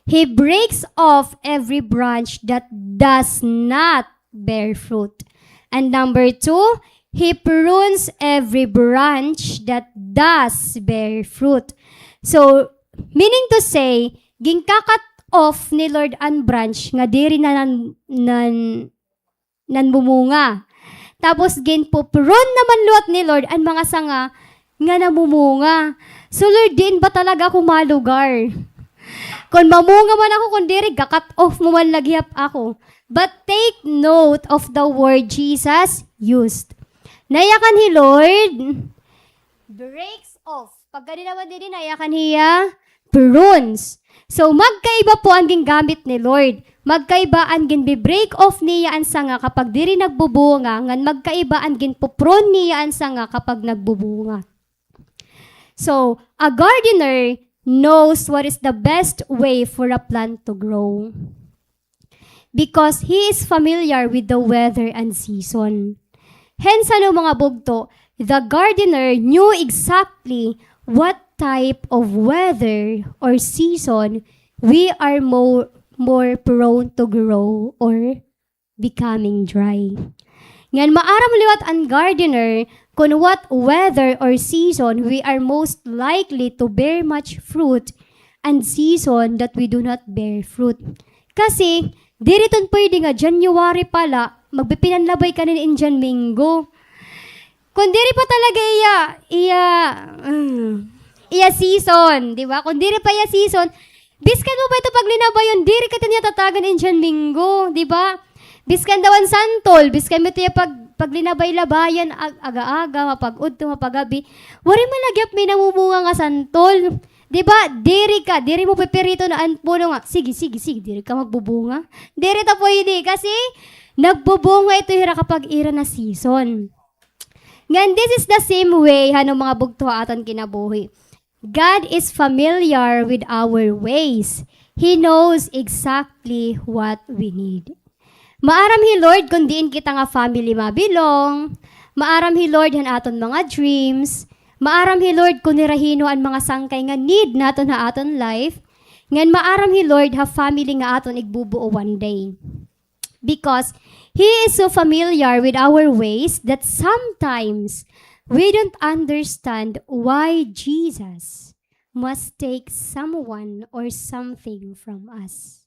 He breaks off every branch that does not bear fruit. And number 2, He prunes every branch that does bear fruit. So, meaning to say, ginkakat off ni Lord ang branch nga diri na nanmumunga. Tapos ginpupron naman luat ni Lord ang mga sanga nga namumunga. So Lord, din ba talaga ako malugar? Kung mamunga man ako, kung diri, gakat off mo man lagiap ako. But take note of the word Jesus used. Nayakan He, Lord, breaks off. Pag gani naman din, nayakan Hiya, prunes. So, magkaiba po ang gingamit ni Lord. Magkaiba ang ginbi-break off niya ang sanga kapag diri nagbubunga, ngan magkaiba ang ginpupron niya ang sanga kapag nagbubunga. So, a gardener knows what is the best way for a plant to grow because he is familiar with the weather and season. Hence, mga bugto, the gardener knew exactly what type of weather or season we are more prone to grow or becoming dry. Ngan maaram liwat ang gardener kung what weather or season we are most likely to bear much fruit and season that we do not bear fruit. Kasi, diriton pwede nga January pala, magpipinanlabay ka ni Indian Mingo. Kung diri pa talaga iya season, di ba? Kung diri pa iya season, biskan mo ba ito paglinabayon, diri ka niya tatagan Indian Mingo, di ba? Biskan dawan santol, biskan mo ito paglinabay-labayan, aga-aga, mapag-udto, mapagabi. Wari malagyap may namumunga nga santol. Di ba? Diri mo pipirito na puno nga. Sige, diri ka magbubunga. Diri ta pwede kasi nagbubunga ito hira kapag ira na season. Ngayon, this is the same way hanong mga bugto aton kinabuhi. God is familiar with our ways. He knows exactly what we need. Maaram hi Lord kung diin kita nga family mabilong. Maaram hi Lord han aton mga dreams. Maaram hi Lord kung nirahino ang mga sangkay nga need naton ha aton life. Ngayon maaram hi Lord ha family nga aton igbubuo one day. Because He is so familiar with our ways that sometimes we don't understand why Jesus must take someone or something from us.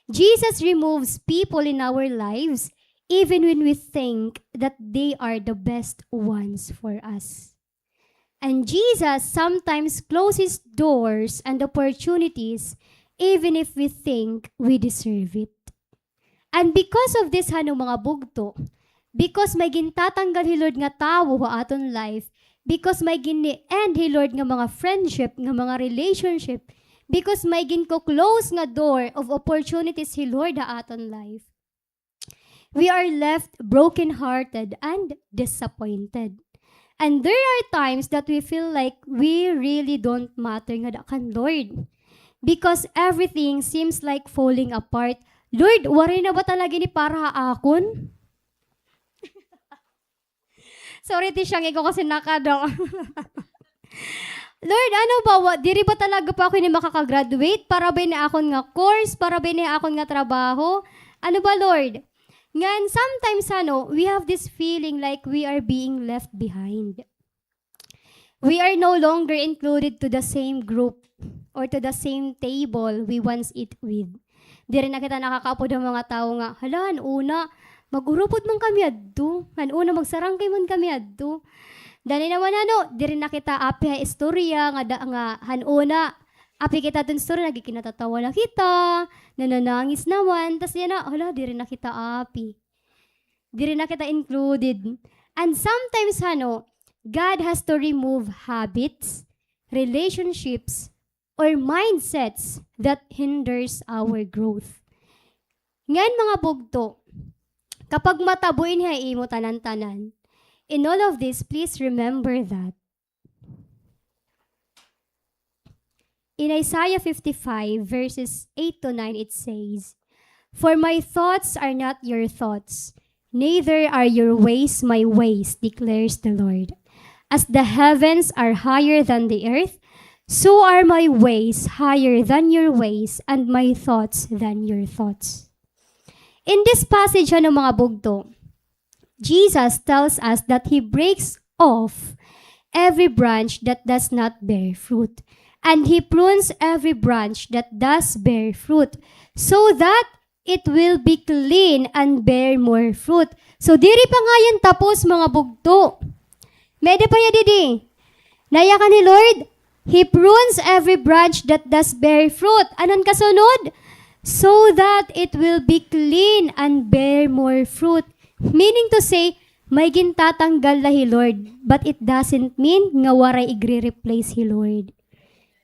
Jesus removes people in our lives even when we think that they are the best ones for us. And Jesus sometimes closes doors and opportunities even if we think we deserve it. And because of this mga bugto, because may gintatanggal hi Lord nga tawo ha aton life, because may gini-end hi Lord nga mga friendship, nga mga relationship, because may ginko-close nga door of opportunities hi Lord ha aton life, we are left broken-hearted and disappointed. And there are times that we feel like we really don't matter nga dakan Lord. Because everything seems like falling apart. Lord, wari na ba talaga ni para akon? Sorry, Tishang, ikaw kasi nakadaw. Lord, ano ba? Diri ba talaga pa ako ni makakagraduate? Para ba ni akon nga course? Para ba ni akon nga trabaho? Ano ba, Lord? Ngan, sometimes, we have this feeling like we are being left behind. We are no longer included to the same group or to the same table we once eat with. Di rin na kita nakakaapod ang mga tao nga, hala, una, magurupod man kami adto. Una, magsarangkay man kami adto. Dani naman di rin na kita api ha istorya, nga hanuna, api kita dun story, nagikinatatawa na kita, nananangis naman, tas yan na, hala, di rin na kita api. Di rin na kita included. And sometimes, God has to remove habits, relationships, or mindsets that hinders our growth. Ngayon mga bugto, kapag matabuin ha imo tanan-tanan, in all of this, please remember that in Isaiah 55 verses 8 to 9 it says, "For my thoughts are not your thoughts, neither are your ways my ways, declares the Lord. As the heavens are higher than the earth, so are my ways higher than your ways, and my thoughts than your thoughts." In this passage, mga bugto, Jesus tells us that He breaks off every branch that does not bear fruit, and He prunes every branch that does bear fruit, so that it will be clean and bear more fruit. So, diri pa nga yan tapos, mga bugto. Mede pa ya didi. Naya ka ni Lord, He prunes every branch that does bear fruit. Anong kasunod? So that it will be clean and bear more fruit. Meaning to say, may gintatanggal na hi Lord, but it doesn't mean nga waray igre-replace hi Lord.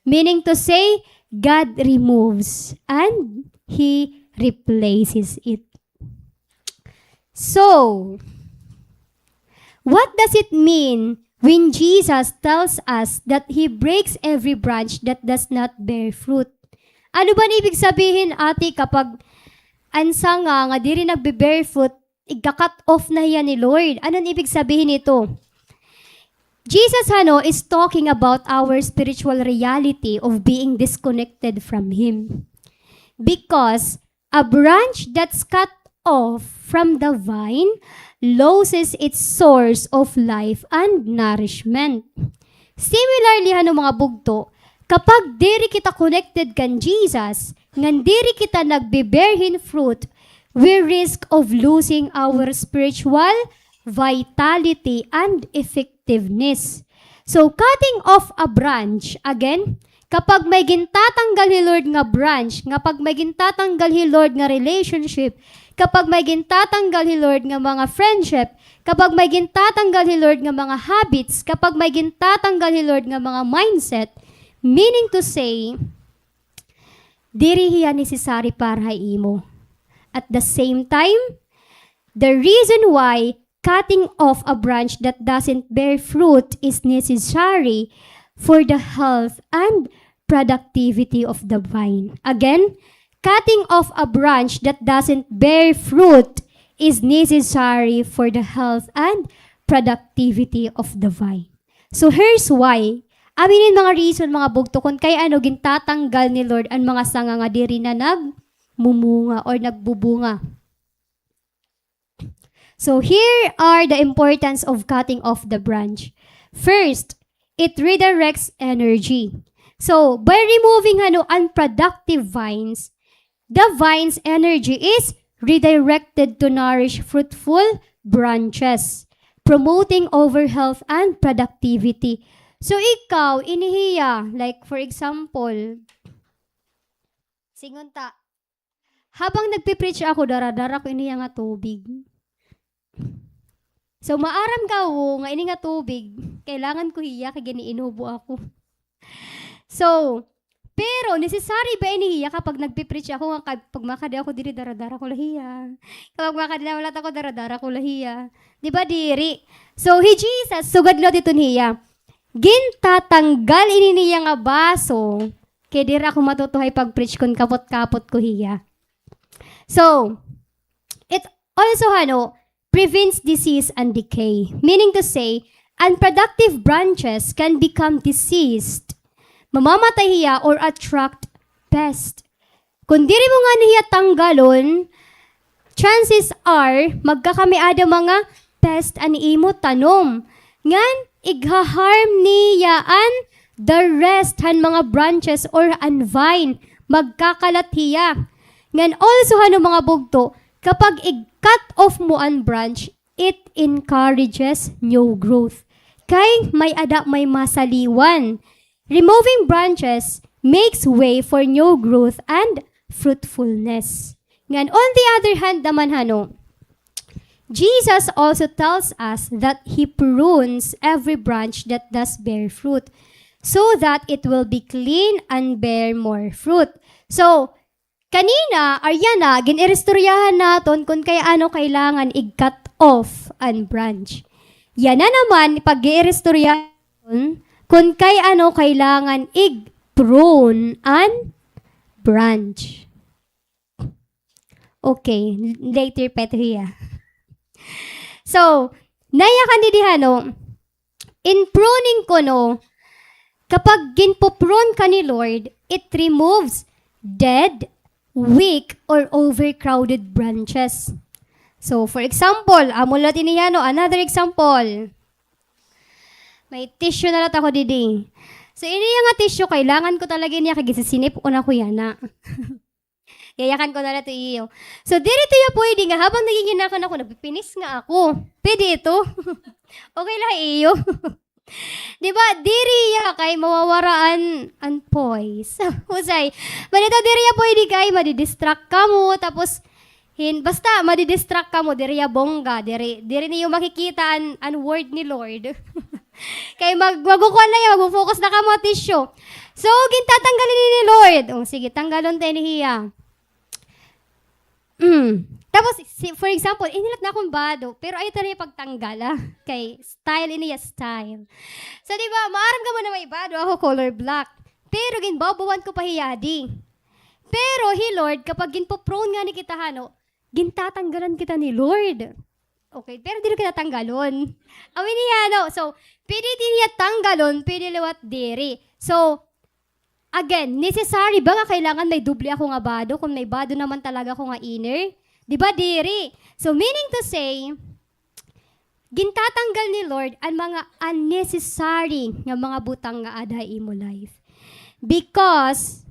Meaning to say, God removes and He replaces it. So, what does it mean when Jesus tells us that He breaks every branch that does not bear fruit? Ano ba ibig sabihin, ate, kapag ansa nga diri nagbe-bear fruit, ika-cut off na yan ni Lord? Anong ibig sabihin ito? Jesus is talking about our spiritual reality of being disconnected from Him. Because a branch that's cut off from the vine loses its source of life and nourishment. Similarly, mga bugto, kapag diri kita connected kan Jesus, ngan diri kita nagbe-bearhin fruit, we risk of losing our spiritual vitality and effectiveness. So, cutting off a branch, again, kapag may gintatanggal ni Lord nga branch, kapag may gintatanggal ni Lord nga relationship, kapag may gintatanggal ni Lord nga mga friendship, kapag may gintatanggal ni Lord nga mga habits, kapag may gintatanggal ni Lord nga mga mindset, meaning to say, diri hiya necessary para imo. At the same time, the reason why cutting off a branch that doesn't bear fruit is necessary for the health and productivity of the vine. Again, cutting off a branch that doesn't bear fruit is necessary for the health and productivity of the vine. So here's why. Aminin mga reason, mga bugto, kung kay ano gintatanggal ni Lord ang mga sanga nga diri na nagmumunga or nagbubunga. So here are the importance of cutting off the branch. First, it redirects energy. So by removing unproductive vines, the vine's energy is redirected to nourish fruitful branches, promoting over health and productivity. So ikaw, inihiya, like for example, singunta, habang nagpipreach ako, daradara ko iniya nga tubig. So maaram ka nga ini nga tubig, kailangan ko hiya kay giniinubo ako. So, pero necessary ba inihiya kapag nagpipreach ako nga pag makadi ako diri daradara ko lahiya. Kapag makadi na wala ako daradara ko lahiya. Di ba diri? So he Jesus sugad lo dito niya. Gintatanggal ini niya nga baso kay dira ako matutuhay pag preach kon kapot-kapot ko hiya. So, it also prevents disease and decay. Meaning to say, unproductive branches can become diseased, mamamatay hiya or attract pest. Kung diri mo nga niya tanggalon, chances are magkakamiada mga pest ani imo tanom. Ngan igha-harm niya an the rest han mga branches or an vine magkakalat hiya. Ngan also mga bugto, kapag i-cut off mo ang branch, it encourages new growth. Kay may masaliwan. Removing branches makes way for new growth and fruitfulness. Ngan on the other hand naman Jesus also tells us that He prunes every branch that does bear fruit so that it will be clean and bear more fruit. So, kanina, aryana, ginirestoryahan naton kung kaya kailangan i-cut off ang branch. Yan na naman, pag-i-restoryahan kung kaya kailangan i-prune ang branch. Okay, later peto hiya. So, nayakan di in pruning ko kapag ginpo-prune ka ni Lord, it removes dead, weak, or overcrowded branches. So, for example, amulat iniyano, another example. May tissue na lat ako didi. So, iniya nga tissue, kailangan ko talaga niya kagisisinip ko na ko yana. Yayakan ko na ito iyo. So, dirito yung pwede nga, habang nagiginakan ako, nagpipinis nga ako. Pwede ito. Okay lang iyo. Diba, diriya kay mawawaraan ang poise. Husay. Manito diriya pwede kay madidistract ka mo, tapos basta madidistract ka mo, diriya bongga, diri niyo makikita ang word ni Lord. Kay magkukuha na yan, mag-focus na ka mo tissue. So, gintatanggalin ni Lord. Sige, tanggalon tayo ni Hiya. Tapos, for example, inilat na akong bado, pero ayaw tayo pagtanggal, kay style iniya style. So, di ba, maaram ka mo na may bado, ako color black. Pero, ginbabawan ko pa hiyadi. Pero, Lord, kapag ginpo-prone nga ni kita, gintatanggalan kita ni Lord. Okay, pero di na kita tanggalon. Awin niya, So, pwede niya tanggalon, pwede liwat diri. So, again, necessary ba nga kailangan may doble ako nga bado kung may bado naman talaga ako nga inner? Di ba diri? So meaning to say, gintatanggal ni Lord ang mga unnecessary nga mga butang nga ada imo life. Because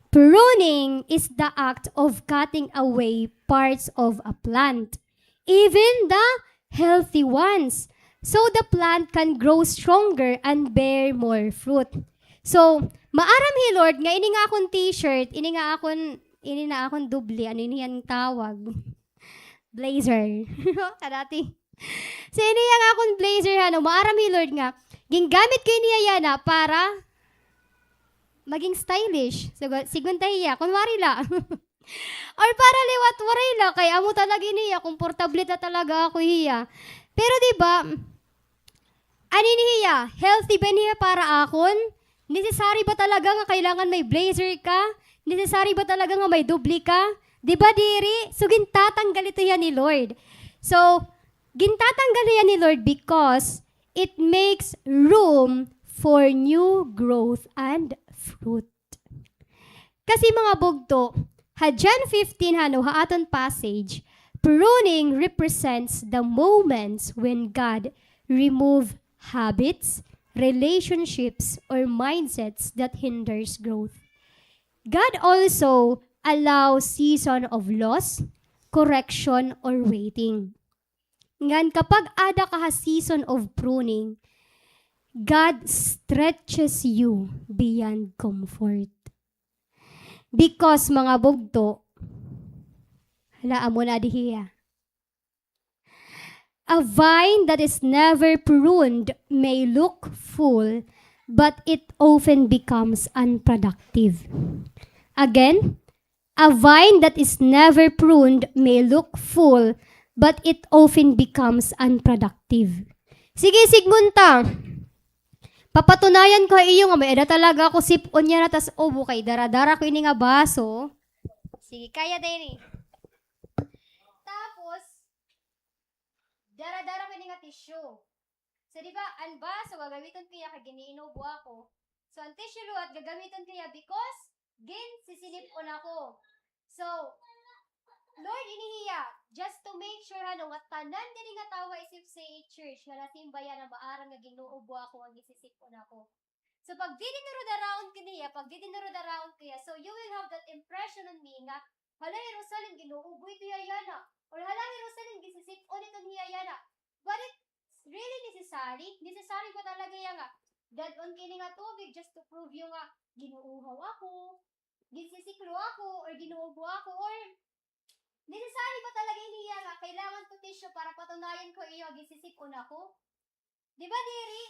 Pruning is the act of cutting away parts of a plant, even the healthy ones, so the plant can grow stronger and bear more fruit. So, maaram hi Lord, nga ini nga akong t-shirt, ini na akong dubli, ano ini yan tawag? Blazer. Kadati. So, ini nga akong blazer, maaram hi Lord nga, gingamit ko niya yana para maging stylish. Sigun tahiya, kunwari la. Or para liwat waray la, kay amo talaga niya, komportable na talaga ako hiya. Pero diba, ani niya, healthy ba niya para akon? Necessary ba talaga nga kailangan may blazer ka? Necessary ba talaga nga may dubli ka? Diba diri? So gintatanggal ito yan ni Lord. So, gintatanggal yan ni Lord because it makes room for new growth and fruit. Kasi mga bugto, John 15 haaton passage, pruning represents the moments when God remove habits, relationships, or mindsets that hinders growth. God also allows season of loss, correction, or waiting. Ngan kapag ada ka season of pruning, God stretches you beyond comfort. Because mga bugto, halaan mo na dihiya. A vine that is never pruned may look full, but it often becomes unproductive. Again, a vine that is never pruned may look full, but it often becomes unproductive. Sige, Sigmunta. Papatunayan ko iyo nga may eda talaga ako sipon niya na tas obo kay dara-dara ko ini nga baso. Sige, kaya din. Tapos dara-dara ko ini nga tissue. So di ba, ang baso gagamiton kaya kay giniinubo ako. So ang tissue luat gagamiton kaya because sisilip ko na ako. So Lord, inihiya, just to make sure nga tanan din nga tawa isip sa church, nga nasimbayan na maarang nga ginuubo ako, ang isisipon ako. So pag di dinurod around kaniya, so you will have that impression on me nga, hala Jerusalem, ginuubo ito yayana, or hala Jerusalem, gisisipon ito niyayana. But it's really necessary ba talaga yan nga, dadon kini nga tubig just to prove yung nga, ginuuhaw ako, gisisiklo ako, or ginuubo ako, or necessary ba talaga iniya nga kailangan to tissue para patunayan ko iyo gisisipon ako? Di ba diri?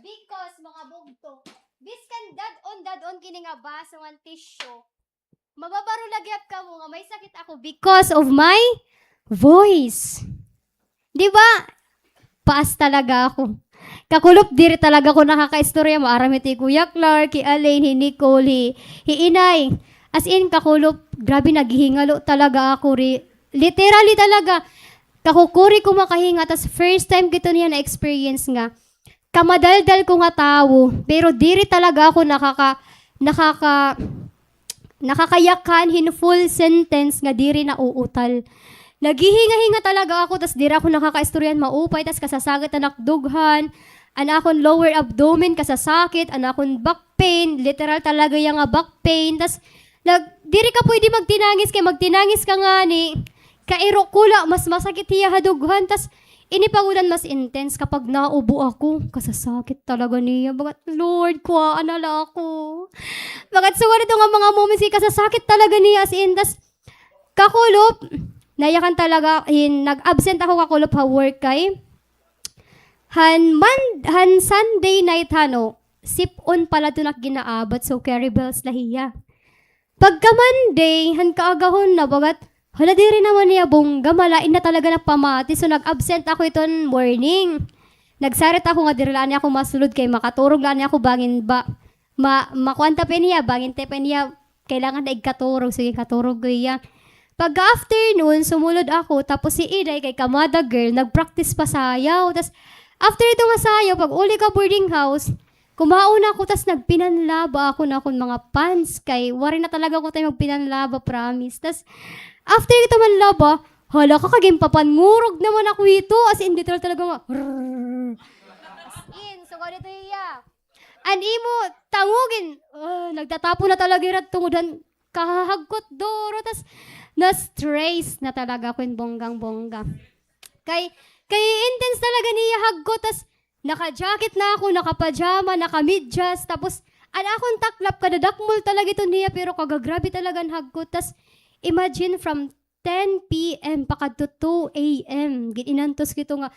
Because mga bugto, biskan dadon kini nga baso ng tissue. Mababaro lagyap ka mo nga may sakit ako because of my voice. Di ba? Paas talaga ako. Kakulop diri talaga ko nakakaistorya mo aramit ni Kuya Clark, ki Alain, ni Nicole, Inay. As in, kakulop, grabe naghihingalo talaga ako. Literally talaga. Kakukuri ko makahinga. Tas first time kito niya na-experience nga. Kamadaldal ko nga tao. Pero diri talaga ako nakakayakan in full sentence nga diri na uutal. Naghihinga-hinga talaga ako. Tas diri ako nakakaistoryan maupay. Tas kasasagat na nakdughan. Anakon lower abdomen kasasakit. Anakon back pain. Literal talaga yung nga back pain. Tas diri ka pwede magtinangis kay magtinangis ka nga ni kairo kula mas masakit hiya hadughan tas ini pangulan mas intense kapag naubo ako kasasakit talaga niya bagat Lord kuhaan ala ako bagat suwar ito nga mga moments kasasakit talaga niya as in tas kakulop nayakan talaga nag-absent ako kakulop ha work kay han Sunday night sipon pala doon ginaabat so carry bells lahiya. Pagka Monday, kaagahon na bagat, hala diri naman niya bongga, malain na talaga na pamati. So nag-absent ako iton morning. Nagsarit ako nga diri laan niya ako masulod kay makaturog laan niya ako bangin ba. Makwanta pa niya, bangin te pa niya, kailangan na igkaturog. Sige, katurog ko iya. Pagka afternoon, sumulod ako, tapos si Iday kay Kamada Girl, nag-practice pa sayaw. Tapos after ito nga sayaw, pag uli ka boarding house, kumauna ako, tas nagpinanlaba ako na akong mga pants. Kay, wari na talaga ako tayo magpinanlaba, promise. Tas, after ito manlaba, hala ka kagimpapangurog naman ako ito. As in, literal talaga nga. As in, so ganito iya. An imo, tangugin. Nagtatapo na talaga yung tungudan. kahagkot duro, tas na-stress na talaga ko yung bonggang-bongga. Kay intense talaga niya hagko, tas naka-jacket na ako, naka-pajama, naka-medyas, tapos akong taklap, kadadakmol talaga ito niya, pero kagagrabe talaga ang hagko. Tas imagine from 10 p.m. pakadto 2 a.m. Ginantos kito nga,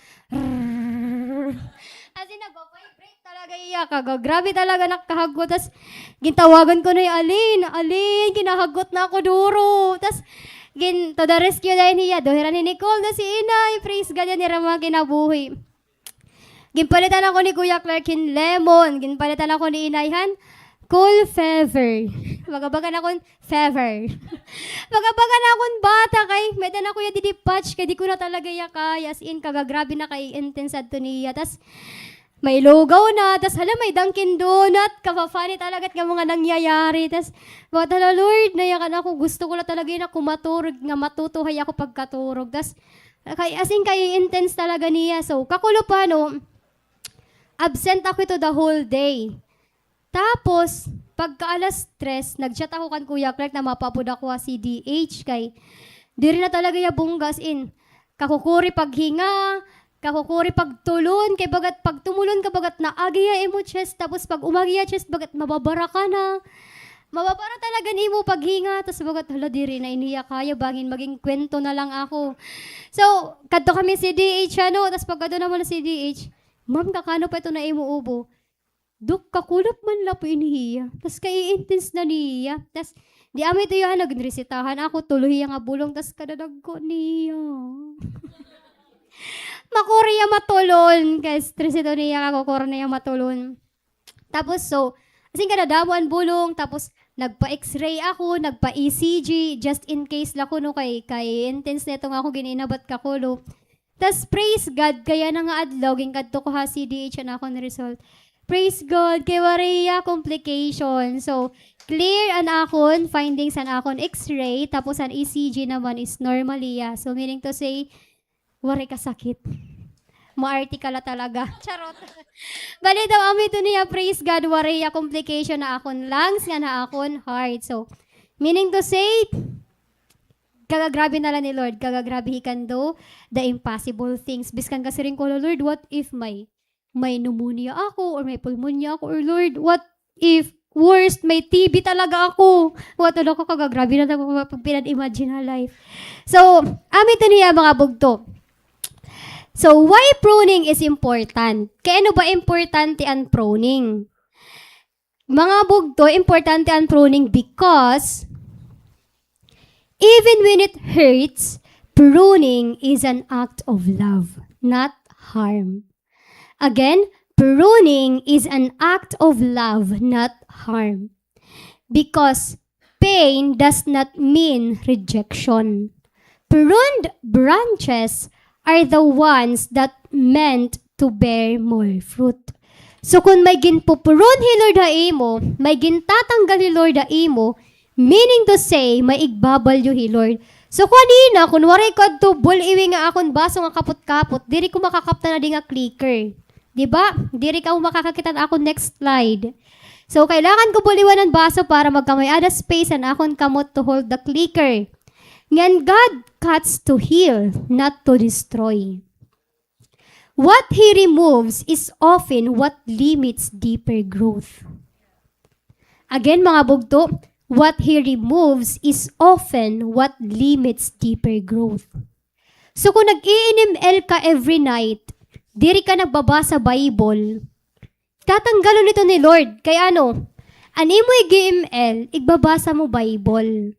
as in, nag-vibrate talaga iya, kagagrabe talaga nakahagko. Tas gintawagan ko na yung Alin, kinahagot na ako duro. Tas to the rescue dahil niya, dohiran ni Nicole na si Inay, praise God yan, nira mga kinabuhi. Ginpalitan ako ni Kuya Clark in lemon, ginpalitan ako ni Inayhan, cool fever. Magabagan akong fever. Magabagan akong bata kay, medan ako yung didipatch, kay di ko na talaga yakay, as in, kagagrabe na kay intense adto niya. Tas, may lugaw na, tas hala may Dunkin Donut, kapafani talaga at nga mga nangyayari. Tas, mga tala, Lord, nayakan ako, gusto ko na talaga yun ako maturog, nga matutuhay ako pagkaturog. Tas, as in, kay intense talaga niya. So, kakulo pa, no, absent ako ito the whole day. Tapos, pagka alas 3, nag-chat ako kan Kuya Clark na mapapod ako si DH kay di rin na talaga yung bunggas in. Kakukuri paghinga, kakukuri pagtulon, kay bagat pag tumulon ka bagat na agiya imo chest, tapos pag umagiya chest bagat mababara ka na. Mababara talaga ni mo paghinga, tapos bagat hala diri na iniya kaya bangin maging kwento na lang ako. So, kadto kami si DH ano, tapos pag kadto naman si DH, ma'am kakano pa ito na imo ubo? Duk, kakulap man la po inihiya. Tas kay-intense na niya. Tas, di amin ito yung nagresitahan ako, tuloy nga bulong, tas kadadag ko niya. Makuriya matulon. Kaya stress ito niya, kakukura niya matulon. Tapos, so, asing kadadamuan bulong, tapos, nagpa-x-ray ako, nagpa-ECG, just in case lang ko, no, kay intense na ito nga ako, gininabat kakulo. Tas, praise God, kaya na nga adlaw, ginkadto ko ha, CDH na ako na result. Praise God, kay Waria complication. So, clear an akon, findings an akon x-ray, tapos an ECG naman is normally, yeah. So, meaning to say, wari ka sakit. Maarti ka la talaga. Charot. Bali daw, amin to niya, praise God, Waria complication na akon lungs, nga na akon heart. So, meaning to say, kagagrabe na lang ni Lord, kagagrabe he can do the impossible things. Biskan kasi rin ko, Lord, what if may pneumonia ako or may pulmonya ako or Lord, what if worst, may TB talaga ako? What ano ko kagagrabe na ako pag pinag-imagine na life. So, amin ito niya mga bugto. So, why pruning is important? Kaya ano ba importante ang pruning? Mga bugto, importante ang pruning because even when it hurts, pruning is an act of love, not harm. Again, pruning is an act of love, not harm. Because pain does not mean rejection. Pruned branches are the ones that meant to bear more fruit. So kung may ginpupurun hi Lord ha imo, may gintatanggal hi Lord ha imo, meaning to say, may igbabalyo hi Lord. So kanina, kunwari ko to buliwi nga akon baso nga kapot-kapot, diri ko makakapta na di nga clicker. Diba? Diri ka mo makakakita na ako next slide. So, kailangan ko buliwan ng baso para magkamay ada space and akon kamot to hold the clicker. Ngan God cuts to heal, not to destroy. What He removes is often what limits deeper growth. Again, mga bugto, what He removes is often what limits deeper growth. So, kung nag-i-NML ka every night, diri ka nagbabasa Bible, tatanggalon nito ni Lord. Kaya ano? Mo i-GML, igbabasa mo Bible.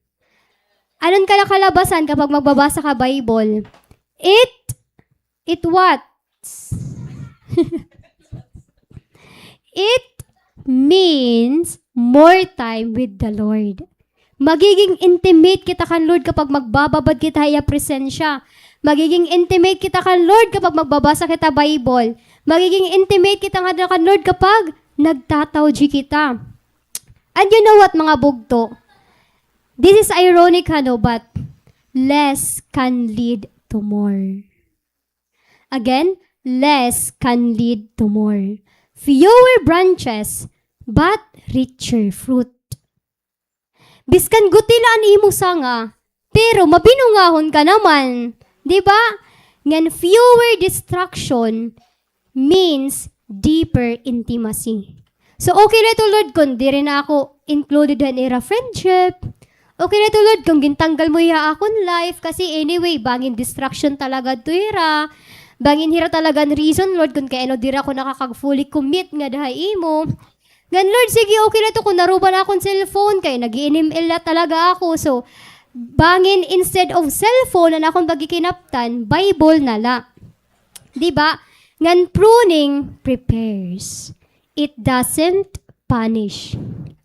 Anon ka nakalabasan kapag magbabasa ka Bible? It what? It means more time with the Lord. Magiging intimate kita kan Lord kapag magbababad kita iya presensya. Magiging intimate kita kan Lord kapag magbabasa kita Bible. Magiging intimate kita kan Lord kapag nagtatawji kita. And you know what mga bugto? This is ironic but less can lead to more. Again, less can lead to more. Fewer branches, but richer fruit. Biskan gutilaan imo sanga, pero mabinungahon ka naman. Di ba? Ngan fewer distraction means deeper intimacy. So okay na to Lord kung di rin ako included in era friendship. Okay na to Lord kung gintanggal mo ya akong life kasi anyway, bangin distraction talaga to ira. Bangin hira talaga reason Lord kung kaya ano di ra ako nakakag-fully commit nga dahay imo. Gan Lord, sige okay na to kung naruban akong cellphone kay nag-i-email na talaga ako. So, bangin instead of cellphone na akong pagikinaptan, Bible na la. Diba? Ngan pruning prepares. It doesn't punish.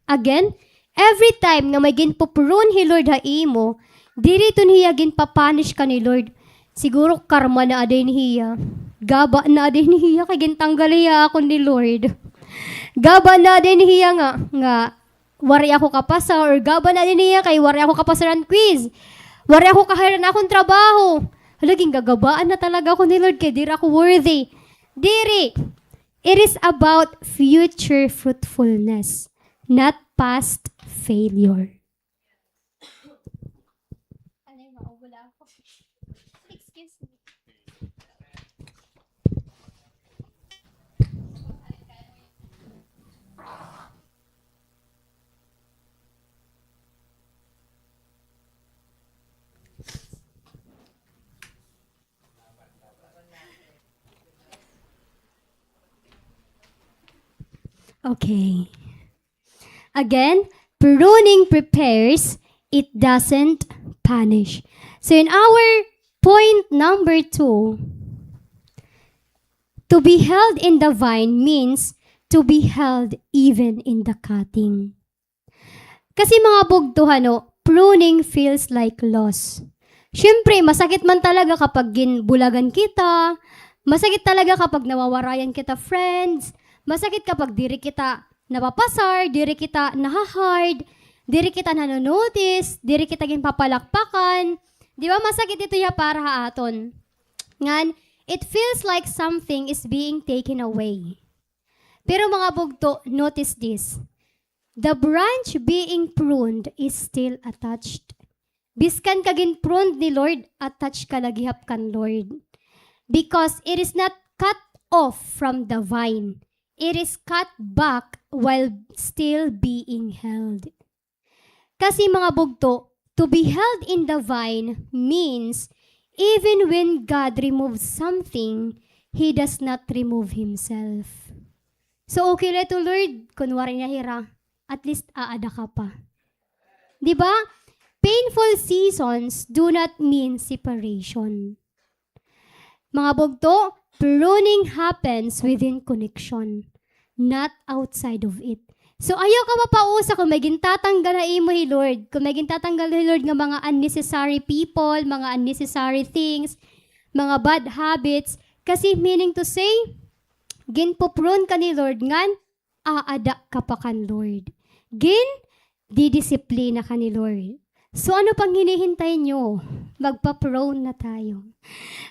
Again, every time nga may ginpuprune hi Lord ha imo, dirito niya ginpapunish ka ni Lord. Siguro karma na aday niya. Gaba na aday niya kay gintanggal ako ni Lord. Gaba na din niya nga wari ako kapasa or gaba na din niya kay wari ako kapasaran quiz. Wari ako kahiran akong trabaho. Halaging gagabaan na talaga ako ni Lord kay diri ako worthy. Diri, it is about future fruitfulness, not past failure. Excuse me. Okay. Again, pruning prepares, it doesn't punish. So in our point number 2, to be held in the vine means to be held even in the cutting. Kasi mga bugtuhano, pruning feels like loss. Siyempre, masakit man talaga kapag ginbulagan kita, masakit talaga kapag nawawarayan kita friends, masakit kapag diri kita napapasar, diri kita nahahard, diri kita nanonotice, diri kita ginpapalakpakan. Di ba masakit ito ya para haaton. Ngan, it feels like something is being taken away. Pero mga bugto, notice this. The branch being pruned is still attached. Biskan ka pruned ni Lord, attached ka lagihap kan Lord. Because it is not cut off from the vine. It is cut back while still being held. Kasi mga bugto, to be held in the vine means even when God removes something, He does not remove Himself. So okay na to Lord, kunwari niya hira, at least aada ka pa. Diba? Painful seasons do not mean separation. Mga bugto, pruning happens within connection, not outside of it. So ayaw ka mapausa kung may gintatanggal na imo hi Lord. Kung may gintatanggal hi Lord ng mga unnecessary people, mga unnecessary things, mga bad habits. Kasi meaning to say, ginpuprun ka ni Lord ngan, aada ka pa kan Lord. Didisiplina ka ni Lord. So ano pang hinihintay nyo? Magpa-prone na tayo.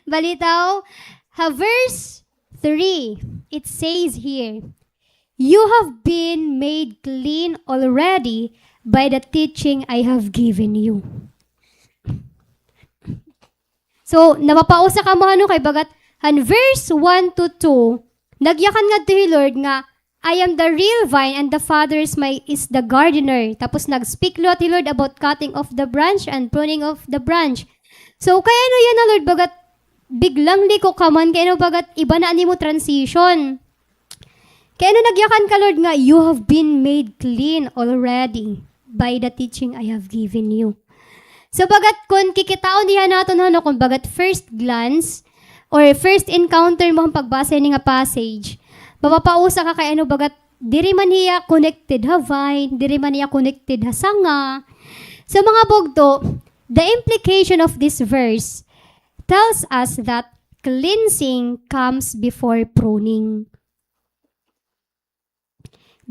Balitaw, verse 3, it says here, you have been made clean already by the teaching I have given you. So, napapausa ka mo ano kay bagat, and verse 1 to 2, nagyakan nga to Lord nga, I am the real vine and the Father is the gardener. Tapos nag-speak lot Lord about cutting off the branch and pruning of the branch. So, kaya ano yan na Lord, bagat, biglang liko ka man, kaya ano bagat, iba na ani mo transition. Kaya ano nagyakan ka, Lord, nga, you have been made clean already by the teaching I have given you. So, bagat, kung kikitaon niya natin, ano, kung bagat first glance, or first encounter mo ang pagbasa ni nga passage, mapapausa ka kay ano, bagat, diri man hiya connected ha vine, diri man hiya connected ha sanga. So, mga bugto, the implication of this verse tells us that cleansing comes before pruning.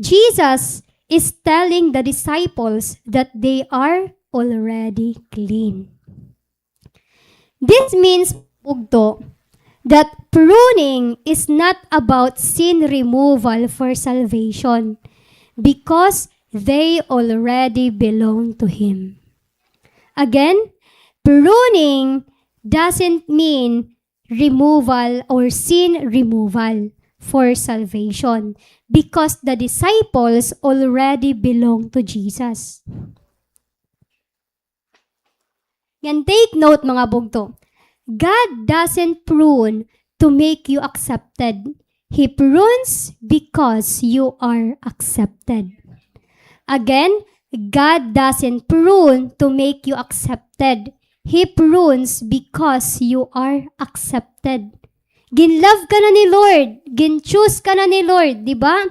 Jesus is telling the disciples that they are already clean. This means, bugto, that pruning is not about sin removal for salvation because they already belong to Him. Again, pruning doesn't mean removal or sin removal for salvation because the disciples already belong to Jesus. Yan, take note mga bugto. God doesn't prune to make you accepted. He prunes because you are accepted. Again, God doesn't prune to make you accepted. He prunes because you are accepted. Ginlove ka na ni Lord. Gin-choose ka na ni Lord, di ba?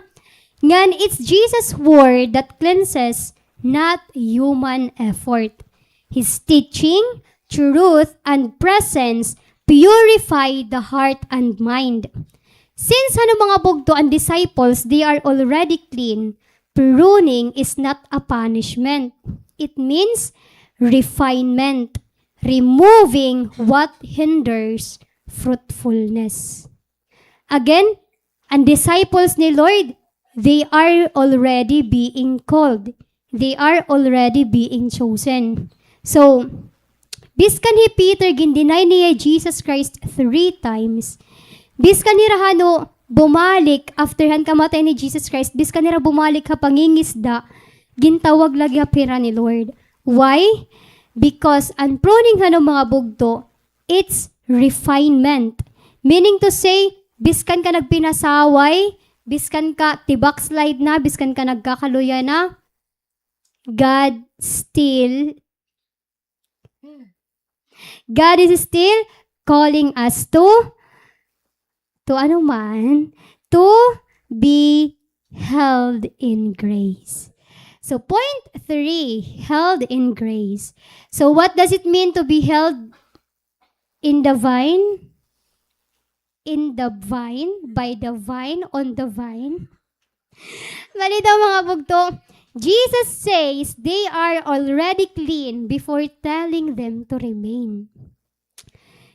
Ngan, it's Jesus' word that cleanses, not human effort. His teaching, truth, and presence purify the heart and mind. Since mga bugto ang disciples, they are already clean, pruning is not a punishment. It means refinement, removing what hinders fruitfulness. Again, ang disciples ni Lord, they are already being called. They are already being chosen. So, biskan ni Peter gindinay niya Jesus Christ 3 times. Biskan ni Rahano bumalik after han kamatay ni Jesus Christ. Biskan nira bumalik ha pangingisda. Gintawag lagi pira ni Lord. Why? Because ang pruning ng mga bugto, it's refinement. Meaning to say, biskan ka nagpinasaway, biskan ka tibakslide na, biskan ka nagkakaluya na, God is still calling us to be held in grace. So point 3, held in grace. So what does it mean to be held in the vine? In the vine, by the vine, on the vine. Malito mga bugto. Jesus says they are already clean before telling them to remain.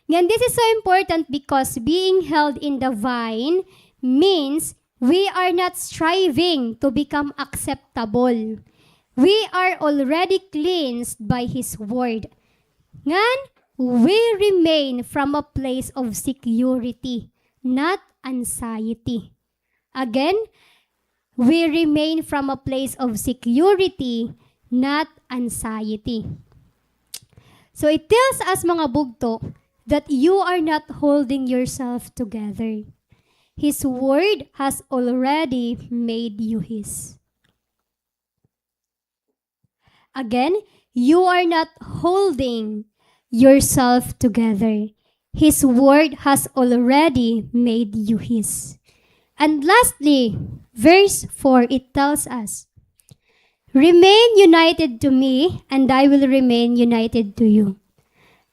And this is so important because being held in the vine means we are not striving to become acceptable. We are already cleansed by His word. Ngan, we remain from a place of security, not anxiety. Again, we remain from a place of security, not anxiety. So it tells us mga bugto that you are not holding yourself together. His word has already made you His. Again, you are not holding yourself together. His word has already made you His. And lastly, verse 4, it tells us, remain united to me, and I will remain united to you.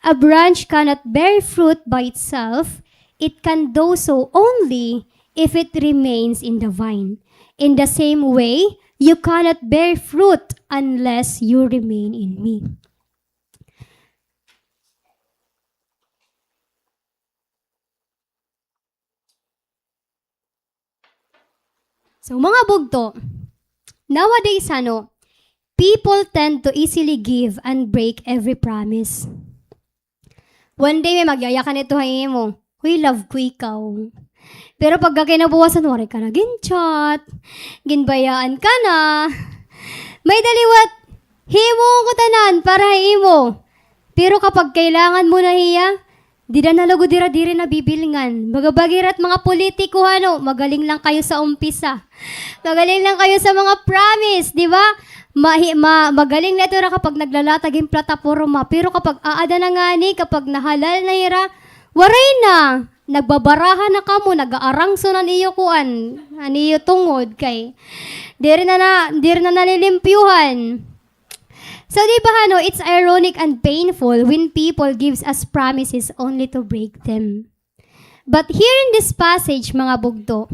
A branch cannot bear fruit by itself. It can do so only if it remains in the vine. In the same way, you cannot bear fruit unless you remain in me. So mga bugto, nowadays people tend to easily give and break every promise. One day may magyayakan ito hay mo, huy, love ko ikaw. Pero pag kinabukasan, wari ka na gin-chat, ginbayaan ka na, may daliwat, himo ko tanan para himo. Pero kapag kailangan mo na hiya, di na nalago dira-diri na bibilingan. Magabagirat mga politiko, magaling lang kayo sa umpisa. Magaling lang kayo sa mga promise, di ba? Magaling na ito na kapag naglalatag yung plataforma. Pero kapag aada na nga ni, kapag nahalal na ira, waray na. Nagbabarahan na kamo, nag-aarangso na niyo kuan, niyo tungod kay. Diri na nalilimpyuhan. So di ba it's ironic and painful when people gives us promises only to break them. But here in this passage, mga bugto,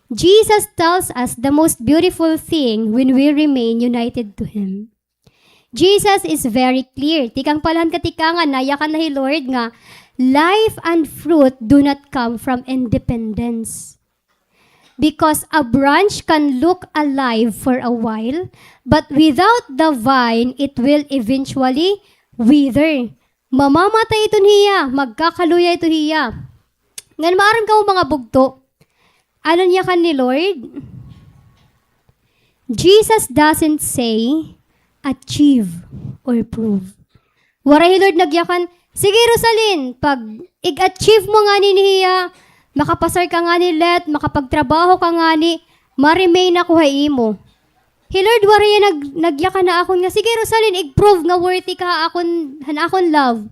Jesus tells us the most beautiful thing when we remain united to Him. Jesus is very clear. Tikang palan katikangan, nayakan na Lord nga, life and fruit do not come from independence. Because a branch can look alive for a while, but without the vine, it will eventually wither. Mamamatay ito niya, magkakaluya ito niya. Ngayon maaram ka mo mga bugto. Ano niya kan ni Lord? Jesus doesn't say, achieve or prove. Waray Lord nagyakan, sige Rosalyn, pag i-achieve mo nga ni niya, makapasar ka nga ni Let, makapagtrabaho ka nga ni, ma-remain ako haimo. Hey Lord, waray nagyakan na akon nga, sige Rosalyn, i-prove nga worthy ka akon love.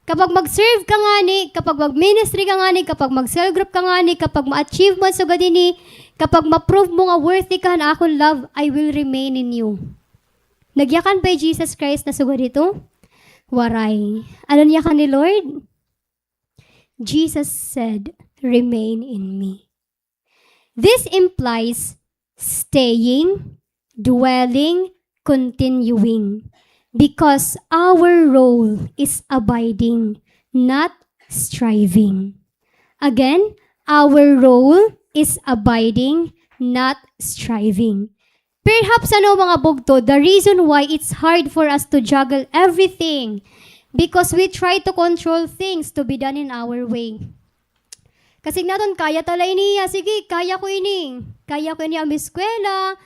Kapag mag-serve ka nga ni, kapag mag-ministry ka nga ni, kapag mag-cell group ka nga ni, kapag ma-achieve mo sa gadini, kapag ma-prove mo nga worthy ka na akong love, I will remain in you. Nagyakan ba Jesus Christ na sugad ito? Waray. Ano niya ka ni Lord? Jesus said, remain in me. This implies staying, dwelling, continuing. Because our role is abiding, not striving. Again, our role is abiding, not striving. Perhaps mga bugto, the reason why it's hard for us to juggle everything because we try to control things to be done in our way. Kasi naton kaya tala niya, sige, kaya ko ini ang eskwela,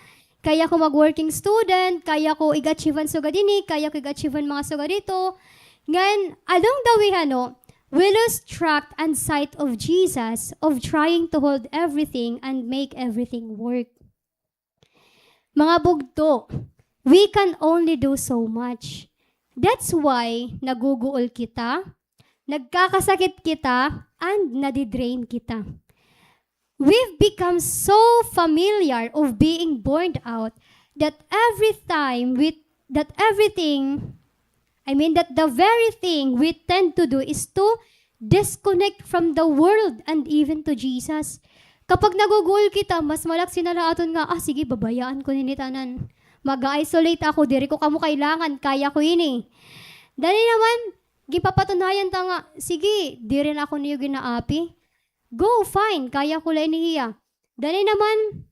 kaya ko mag-working student, kaya ko i-achievean sugad ini, kaya ko i-achievean mga sugad dito. Ngayon, along the way, we lose track and sight of Jesus, of trying to hold everything and make everything work. Mga bugto, we can only do so much. That's why naguguol kita, nagkakasakit kita, and nadidrain kita. We've become so familiar of being burned out that the very thing we tend to do is to disconnect from the world and even to Jesus. Kapag nagugul kita, mas malaksi na aton nga, sige, babayaan ko ninitanan. Mag-isolate ako, diri ko kamo kailangan, kaya ko ini. Dali naman, gipapatunayan ta nga, sige, diri na ako niyo ginaapi. Go, fine, kaya ko lang niya. Dali naman,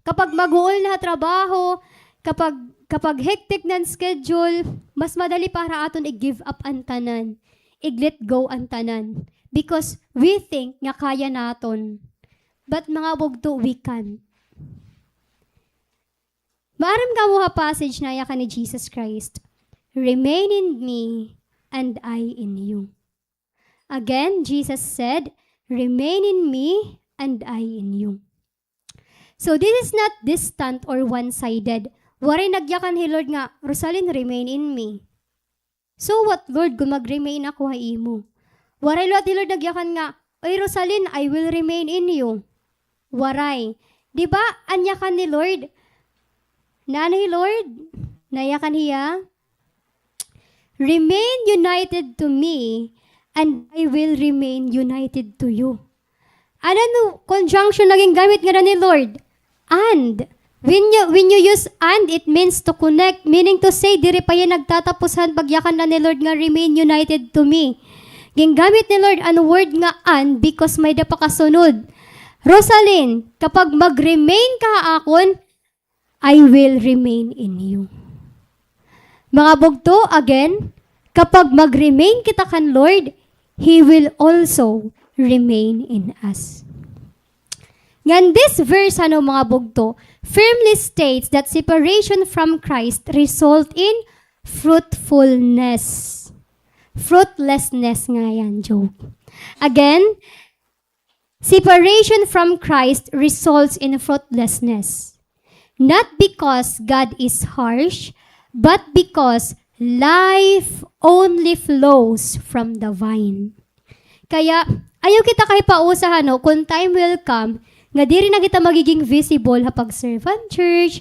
kapag mag-uol na trabaho, kapag hectic ng schedule, mas madali para aton i-give up ang tanan. I-let go ang tanan. Because we think nga kaya naton. But mga bugto, we can't. Maaram ka mo passage na yaka ni Jesus Christ. Remain in me, and I in you. Again, Jesus said, remain in me, and I in you. So this is not distant or one-sided. Waray nagyakan hi Lord nga, Rosalyn, remain in me. So what, Lord, kung mag-remain ako haimo? Waray Lord nagyakan nga, oy Rosalyn, I will remain in you. Waray. Diba, anyakan ni Lord? Nanay Lord, nayakan hiya? Remain united to me, and I will remain united to you. Ano no conjunction naging gamit nga ni Lord? And. When you use and, it means to connect. Meaning to say, diri pa yan nagtatapusan pagyakan na ni Lord nga remain united to me. Gingamit ni Lord ang word nga and because may dapakasunod. Rosalyn, kapag mag-remain ka akon, I will remain in you. Mga bugto, again, kapag mag-remain kita kan Lord, He will also remain in us. Ngan this verse, mga bugto, firmly states that separation from Christ result in fruitfulness. Fruitlessness nga yan, joke. Again, separation from Christ results in fruitlessness. Not because God is harsh, but because life only flows from the vine. Kaya, ayaw kita kay pausahan, kung time will come, nga di rin na kita magiging visible hapag servant church,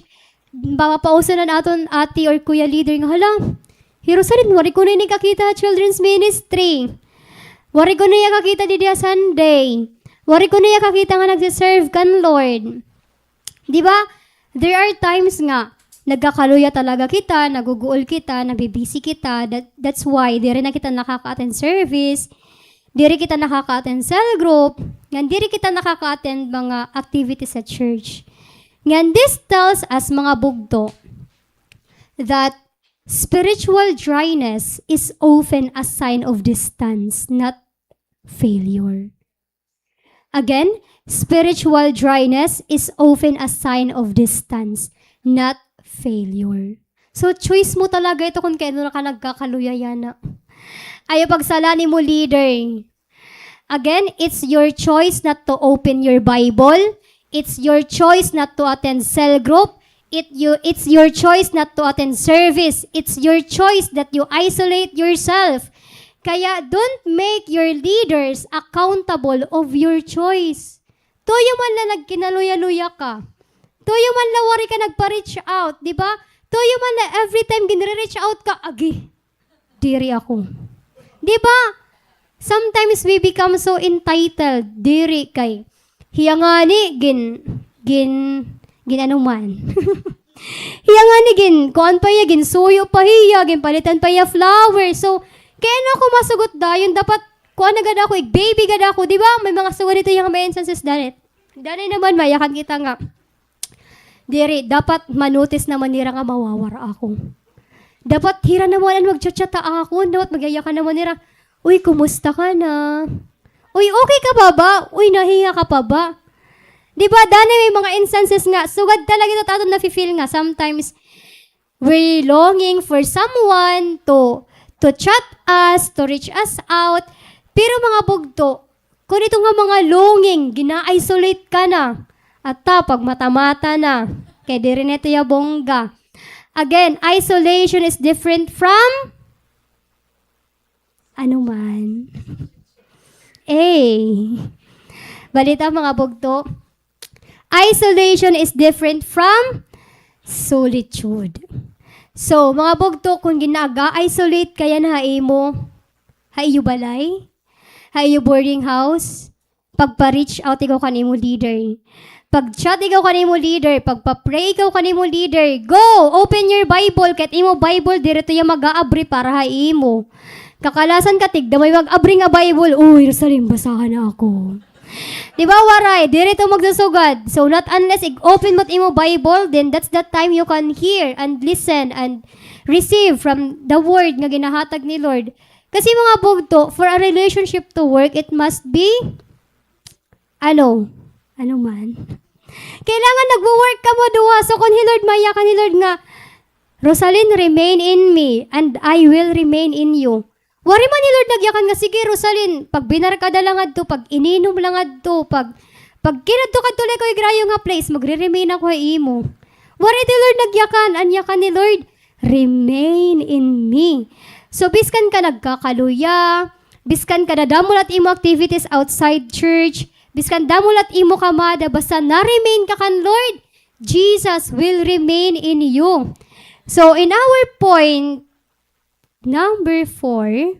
mapapausa na naton ati or kuya leader nga, hala, Hirosarin, wari ko na kakita children's ministry. Wari ko na kakita di dia Sunday. Wari ko na kakita nga nagsiserve kan Lord. Di ba? There are times nga, nagkakaluya talaga kita, naguguol kita, nabibisi kita. That's why, di rin na kita nakaka-attend service. Diri kita nakaka-attend cell group, ngan diri kita nakaka-attend mga activities sa church. Ngan this tells us mga bugto that spiritual dryness is often a sign of distance, not failure. Again, spiritual dryness is often a sign of distance, not failure. So, choice mo talaga ito kung kailan ka nagkakaluyayana. Ayaw pagsala ni mo, leader. Again, it's your choice not to open your Bible. It's your choice not to attend cell group. It's your choice not to attend service. It's your choice that you isolate yourself. Kaya don't make your leaders accountable of your choice. Toyo man na nagkinaluya-luya ka. Toyo man na wari ka nagpa-reach out, di ba? Toyo man na every time ginre-reach out ka, agi, diri ako. Di ba? Sometimes we become so entitled, diri kay. Hiya nga ni, gin ano man. Hiya nga ni, kuan pa iya, gin suyo pa hiya, gin palitan pa iya flower. So, kaya na ako masugot dayon, dapat kuan na gada ako, baby gada ako, di ba? May mga sugot dito yung may instances danit. Danay naman, mayakan kita nga. Diri, dapat manotice naman nira nga mawawara ako. Dapat hira naman ang magchat-chat ako, dapat magyayakan naman nira, uy, kumusta ka na? Uy, okay ka ba ba? Uy, nahiya ka pa ba? Di ba, dani may mga instances nga, sugad talaga ito tato na-feel nga, sometimes, we're longing for someone to chat us, to reach us out, pero mga bugto, kung ito nga mga longing, gina-isolate ka na, at pag mata-mata na, kaya di rin ito ya bongga. Again, isolation is different from ano man. Balita mga bugto. Isolation is different from solitude. So, mga bugto, kung ginaga-isolate kaya na haimo, haiyo balay, haiyo boarding house, pagpa-reach out ikaw kanimo leader. Pag-chat ikaw kanimo leader, pagpa-pray ikaw kanimo leader, go! Open your Bible, kahit imo Bible, dirito yung mag-aabri para haimo. Kakalasan ka, tigda may mag-abri nga Bible, uy, Rosalim, basahan na ako. Di ba, waray? Dirito magsusugad. So, not unless open mo imo Bible, then that's the time you can hear and listen and receive from the word nga ginahatag ni Lord. Kasi mga bugto, for a relationship to work, it must be ano man. Kailangan nagwo-work ka mo duha. So, kung Lord, maya ka ni Lord nga, Rosalyn, remain in me, and I will remain in you. Wari man ni Lord nagyakan nga, sige, Rosalyn, pag binarkada lang adto, pag ininom lang adto, pag kinadto ka tuloy ko igrayo nga place, magre-remain ako imo. Wari ni Lord nagyakan, anyakan ni Lord, remain in me. So, biskan ka nagkakaluya, biskan ka nadamol at imo activities outside church, biskan damulat imo kamada, basta na-remain ka kan Lord, Jesus will remain in you. So, in our point, number 4,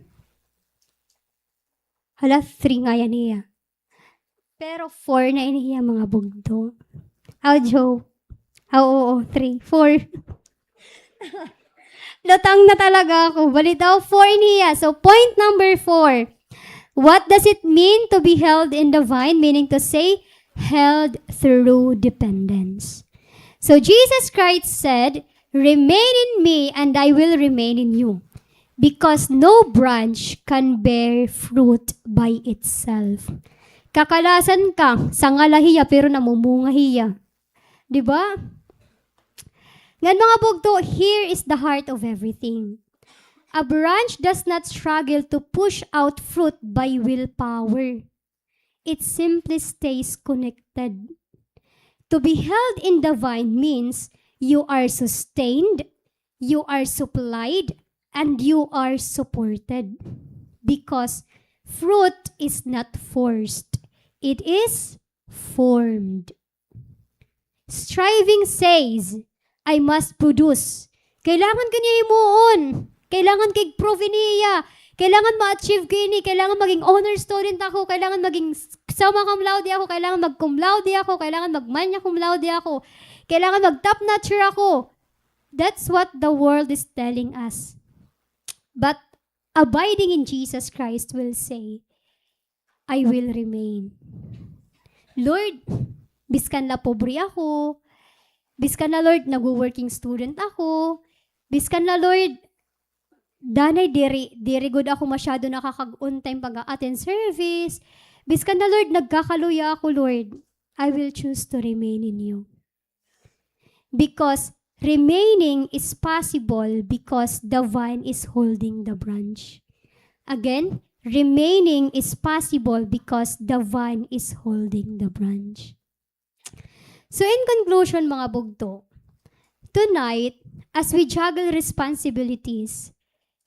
3 nga yan niya. Pero 4 na iniya mga bugto. Joe? Oo, 3, 4. Latang na talaga ako. Balitaw, 4 niya. So, point number 4. What does it mean to be held in the vine? Meaning to say, held through dependence. So Jesus Christ said, remain in me and I will remain in you. Because no branch can bear fruit by itself. Kakalasan ka, sangalahiya pero namumungahiya. Diba? Ngan mga bugto, here is the heart of everything. A branch does not struggle to push out fruit by willpower. It simply stays connected. To be held in the vine means you are sustained, you are supplied, and you are supported. Because fruit is not forced. It is formed. Striving says, I must produce. Kailangan kanya imuon. Kailangan kay prove niya. Kailangan ma-achieve kini. Kailangan maging honor student ako. Kailangan maging summa cum laude ako. Kailangan mag-cum laude ako. Kailangan mag-magna cum laude ako. Kailangan mag-top notcher ako. That's what the world is telling us. But abiding in Jesus Christ will say, I will remain. Lord, biskan la pobre ako, biskan la Lord, nag-working student ako, biskan la Lord, danay diri good ako masyado nakakag-on time pag-attend service, biskan la Lord, nagkakaluya ako Lord, I will choose to remain in you. Because remaining is possible because the vine is holding the branch. Again, remaining is possible because the vine is holding the branch. So in conclusion mga bugto, tonight, as we juggle responsibilities,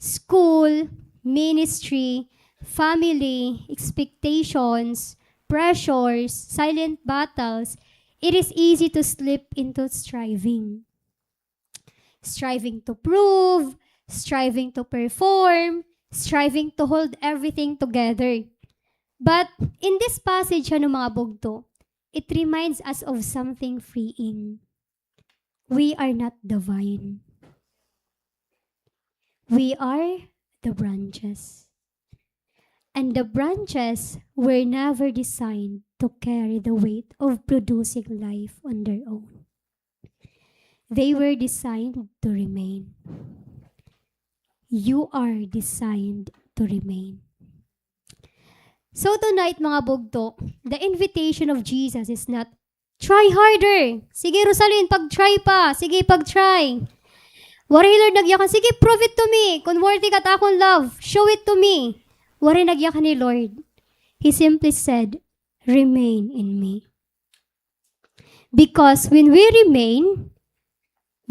school, ministry, family, expectations, pressures, silent battles, it is easy to slip into striving. Striving to prove, striving to perform, striving to hold everything together. But in this passage, mga bugto, it reminds us of something freeing. We are not the vine. We are the branches. And the branches were never designed to carry the weight of producing life on their own. They were designed to remain. You are designed to remain. So tonight, mga bugto, the invitation of Jesus is not, try harder. Sige, Rosalyn, pag-try pa. Sige, pag-try. Wari, Lord, nagyakan. Sige, prove it to me. Kung worthy ka ta akong love, show it to me. Wari, nagyakan ni Lord. He simply said, remain in me. Because when we remain,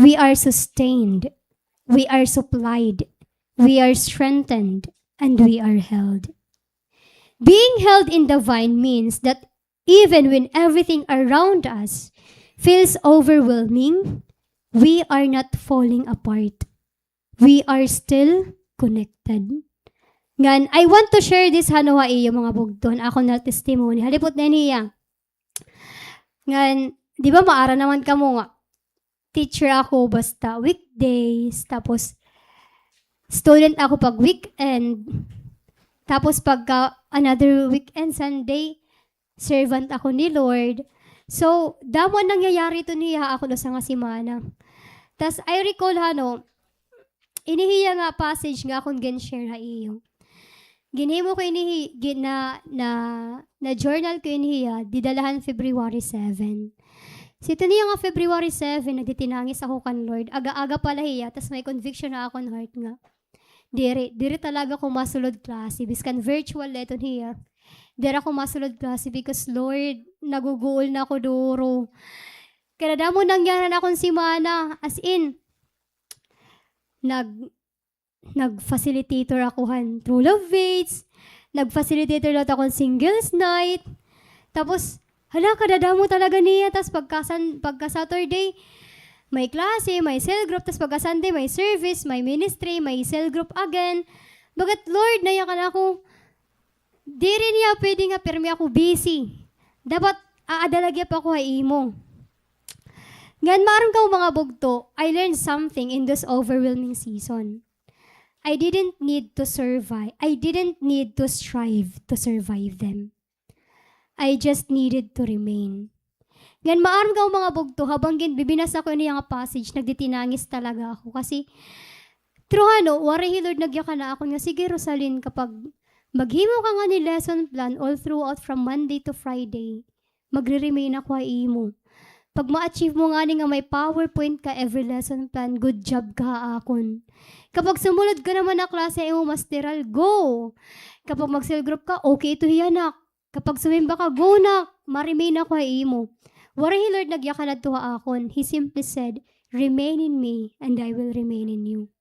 we are sustained, we are supplied, we are strengthened, and we are held. Being held in the vine means that even when everything around us feels overwhelming, we are not falling apart. We are still connected. Ngan, I want to share this hanawa iyo mga bugton. Ako na testimony. Halipot na niya. Ngan, di ba maara naman ka mo nga? Teacher ako basta weekdays, tapos student ako pag weekend, tapos pagka another weekend, Sunday, servant ako ni Lord. So, damo nangyayari to niya ako na sa nga simana. Tas I recall inihiya nga passage nga akong gen-share ha iyo. Ginhimo ko na journal ko inihiya, didalahan February 7. Si ito niya nga February 7, nagtitinangis ako kan Lord. Aga-aga pala hiya, tas may conviction na akong heart nga. Diri talaga ko masulod klase. Biskan virtual leton hiya. Diri ako masulod klase because Lord, naguguol na ako duro. Kaya damo nangyari na akong simana. As in, nag-facilitator ako True Love Fates. Nag-facilitator lot akong singles night. Tapos, hala, kadadamo talaga niya. Tapos pagka Saturday, may klase, may cell group. Tapos pagka Sunday, may service, may ministry, may cell group again. Bagat Lord, nayakan ako, di rin niya pwede nga permi ako busy. Dapat aadalagya pa ako imo. Ngan maaaring ka mga bugto, I learned something in this overwhelming season. I didn't need to survive. I didn't need to strive to survive them. I just needed to remain. Gan maaram ka mga bugto, habang bibinasa ko niya nga passage, nagditinangis talaga ako. Kasi, wari Lord, nagya ka na ako nga, sige Rosalyn, kapag maghimo ka nga ni lesson plan all throughout from Monday to Friday, magre-remain ako imo. Pag ma-achieve mo nga nga may PowerPoint ka every lesson plan, good job ka akon. Kapag sumulod ka naman na klase mo masteral, go! Kapag mag-cell group ka, okay to hiyanak. Kapag sumimba ka, go na, ma-remain ako imo. Wari Lord nagyakan na tuha akon, He simply said, remain in me and I will remain in you.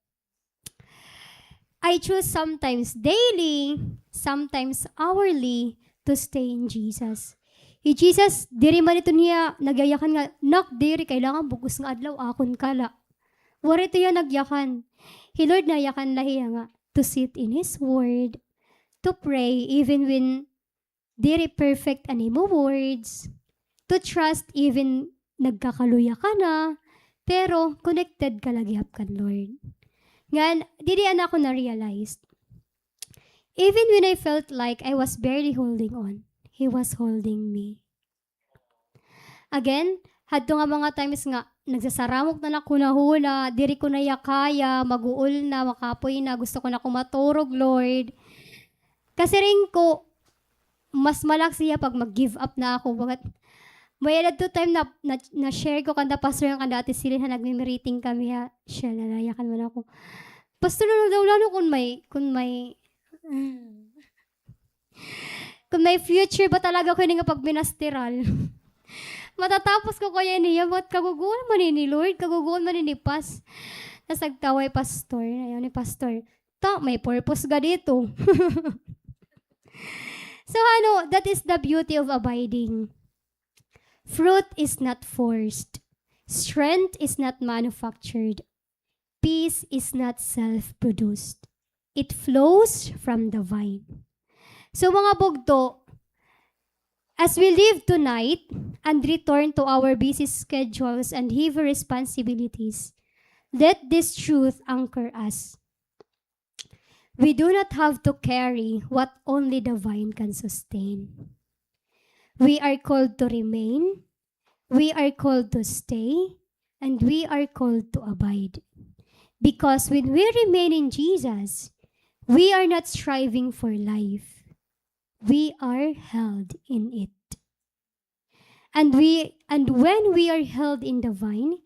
I choose sometimes daily, sometimes hourly to stay in Jesus. Jesus, diri man ito niya, nagyayakan nga, nak, diri, kailangan bugos nga adlaw, akon kala. Wari ito yan nagyakan. Lord nayakan lahiya nga, to sit in His Word, to pray even when diri perfect animo words, to trust even nagkakaluya ka na, pero connected ka lagi kan Lord. Ngan, didi ako na-realize. Even when I felt like I was barely holding on, He was holding me. Again, hadto nga mga times nga, nagsasaramok na nakunahuna, diri ko na yakaya, maguol na, makapoy na, gusto ko na kumaturog, Lord. Kasi rin ko, mas malak siya pag mag-give up na ako. Bagat, may edad to time na share ko kanda pastor yung kanda ate sila na nagme-meeting kami ha. Siya, nalayakan mo na ako. Pastor, lalo kung may future ba talaga ko nga pag binasteral. Matatapos ko kaya niya, ba't kaguguan man ni Lord, kaguguan man ni Pas. Tapos nagtaway pastor, ayaw ni pastor, may purpose ga dito. So that is the beauty of abiding. Fruit is not forced. Strength is not manufactured. Peace is not self-produced. It flows from the vine. So mga bugto, as we live tonight and return to our busy schedules and heavy responsibilities, let this truth anchor us. We do not have to carry what only the vine can sustain. We are called to remain, we are called to stay, and we are called to abide. Because when we remain in Jesus, we are not striving for life. We are held in it. And when we are held in the vine,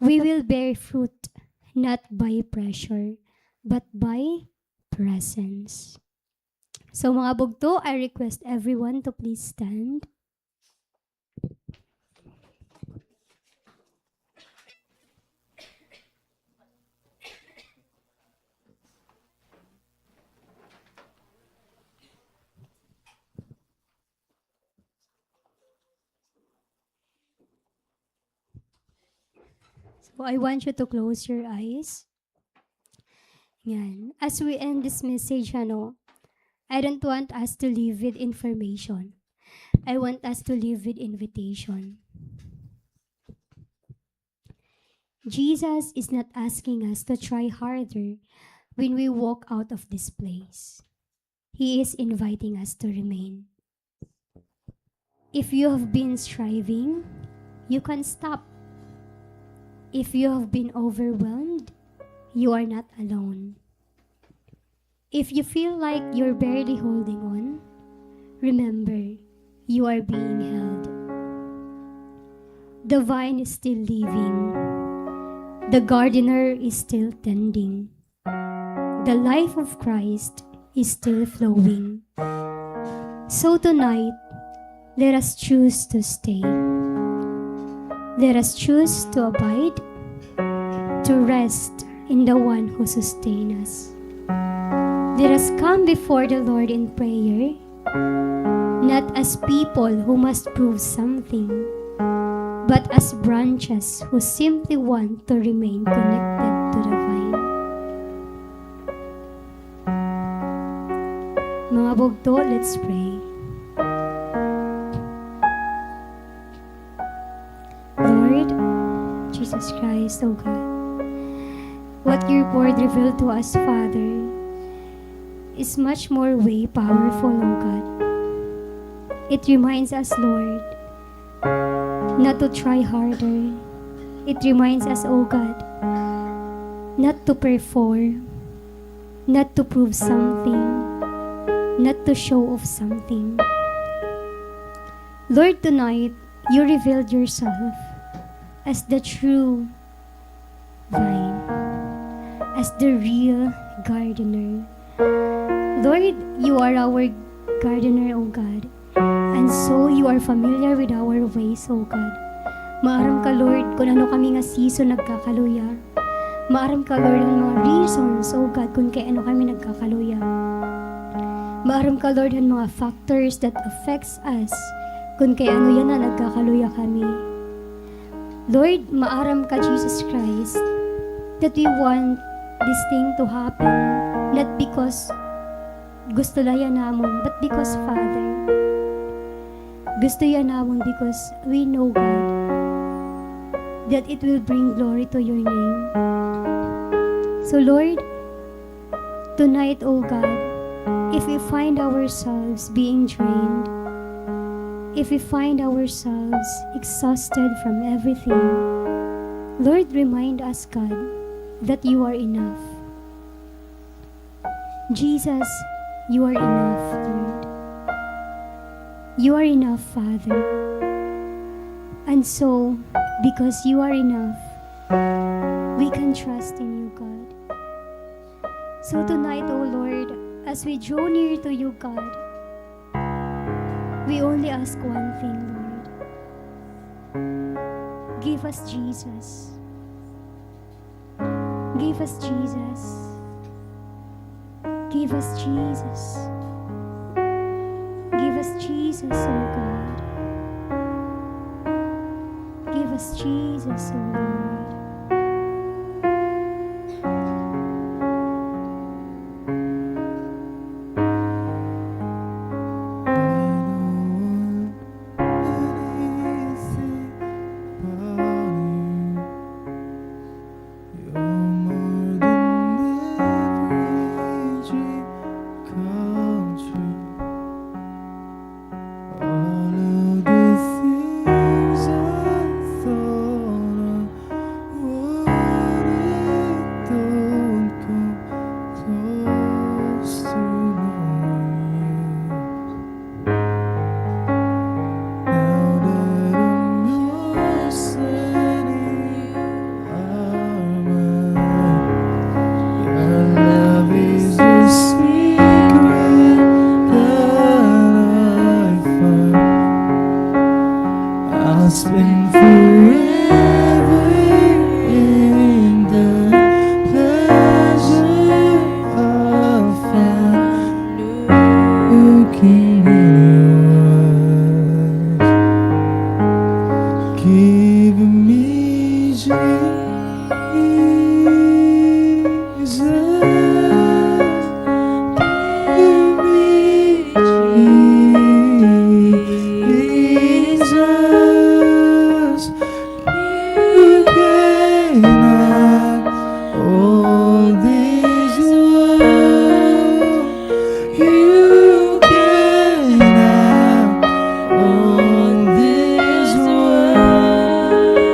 we will bear fruit, not by pressure, but by presence. So mga bugto, I request everyone to please stand. So I want you to close your eyes. Yan. As we end this message, I don't want us to leave with information. I want us to leave with invitation. Jesus is not asking us to try harder when we walk out of this place. He is inviting us to remain. If you have been striving, you can stop. If you have been overwhelmed, you are not alone. If you feel like you're barely holding on, remember, you are being held. The vine is still living. The gardener is still tending. The life of Christ is still flowing. So tonight, let us choose to stay. Let us choose to abide, to rest in the one who sustains us. Let us come before the Lord in prayer, not as people who must prove something, but as branches who simply want to remain connected to the vine. Mga bugto, let's pray. Lord, Jesus Christ, O God, what your word revealed to us, Father, is much more way powerful, O God. It reminds us, Lord, not to try harder. It reminds us, O God, not to perform, not to prove something, not to show off something. Lord, tonight, you revealed yourself as the true vine, as the real gardener. Lord, you are our gardener, O God, and so you are familiar with our ways, O God. Maaram ka, Lord, kung ano kami nga season nagkakaluya. Maaram ka, Lord, ang mga reasons, O God, kung kaya ano kami nagkakaluya. Maaram ka, Lord, ang mga factors that affects us, kung kaya ano yan na nagkakaluya kami. Lord, maaram ka, Jesus Christ, that we want this thing to happen, not because gusto lang namon, but because, Father, gusto yan namon because we know, God, that it will bring glory to your name. So, Lord, tonight, O God, If we find ourselves being drained, if we find ourselves exhausted from everything, Lord, remind us, God, that you are enough. Jesus, you are enough, Lord. You are enough, Father. And so, because you are enough, we can trust in you, God. So tonight, O Lord, as we draw near to you, God, we only ask one thing, Lord. Give us Jesus. Give us Jesus. Give us Jesus. Give us Jesus, oh God. Give us Jesus, oh Lord. Spend forever in the pleasure of looking inward. Give me Jesus. Give me Jesus. You cannot hold this world. You cannot hold this world.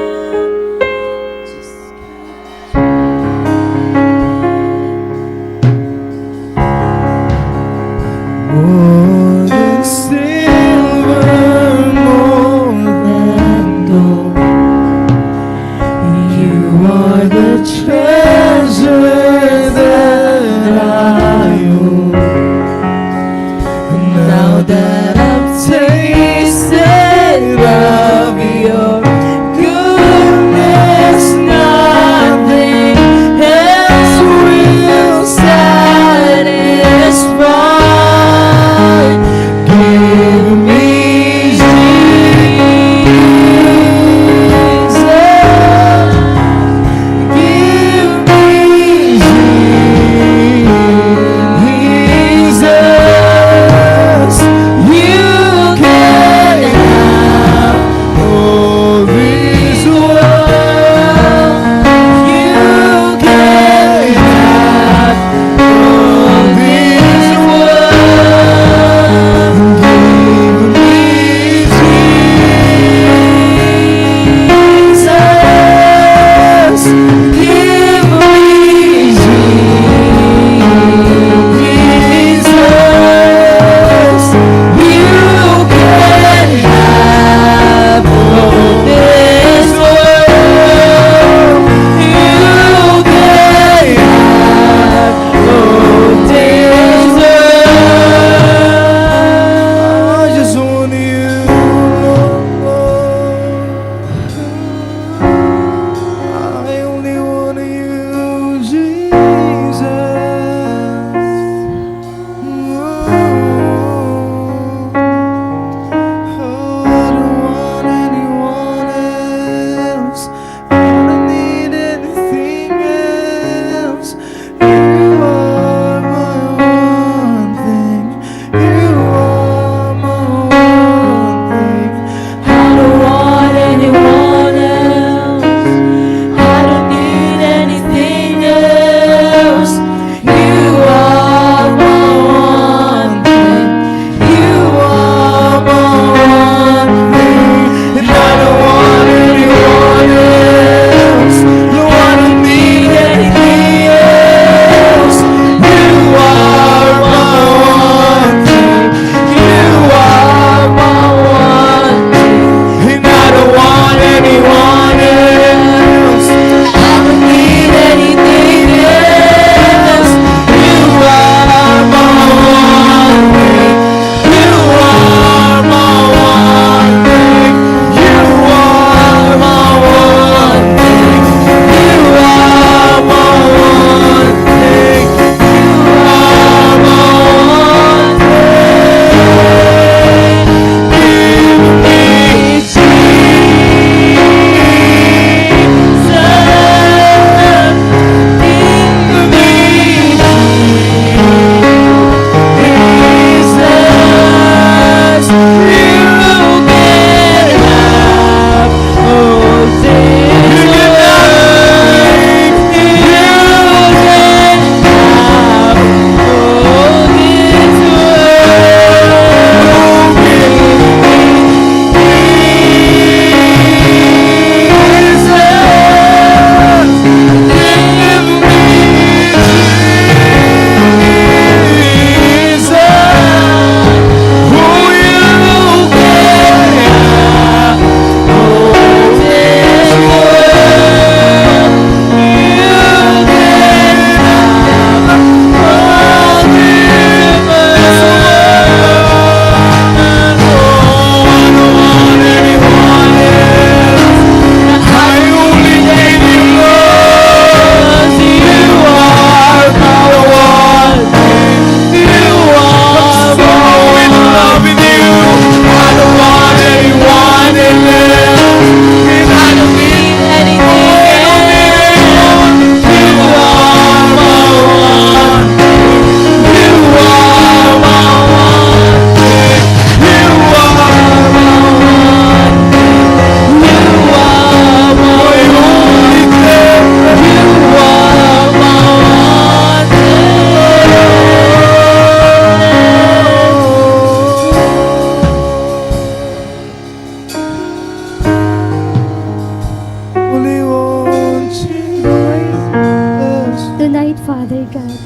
tonight, Father God,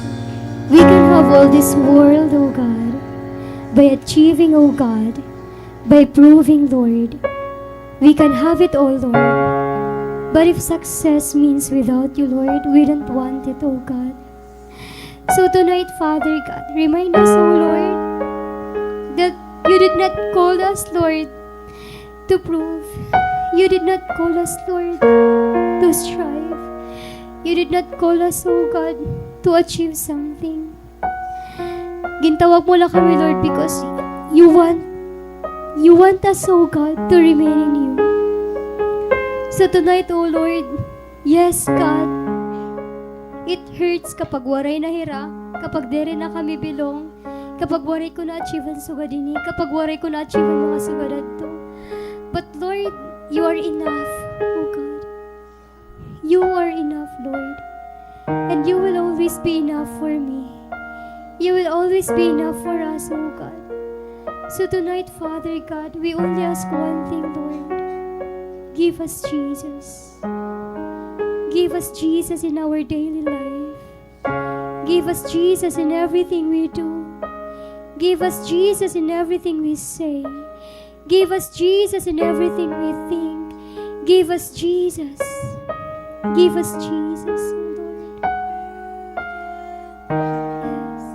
we can have all this world, O God, by achieving, O God, by proving, Lord. We can have it all, Lord. But if success means without you, Lord, we don't want it, O God. So tonight, Father God, remind us, O Lord, that you did not call us, Lord, to prove. You did not call us, Lord, to strive. You did not call us, O God, to achieve something. Gintawag mo lang kami, Lord, because you want us, O God, to remain in you. So tonight, O Lord, yes, God, it hurts kapag waray na hira, kapag dere na kami bilong, kapag waray ko na-achieve ang sugadini, kapag waray ko na-achieve ang mga sugadad to. But Lord, you are enough, O God. You are enough, Lord. And you will always be enough for me. You will always be enough for us, O God. So tonight, Father God, we only ask one thing, Lord. Give us Jesus. Give us Jesus in our daily life. Give us Jesus in everything we do. Give us Jesus in everything we say. Give us Jesus in everything we think. Give us Jesus. Give us Jesus, O Lord. Yes.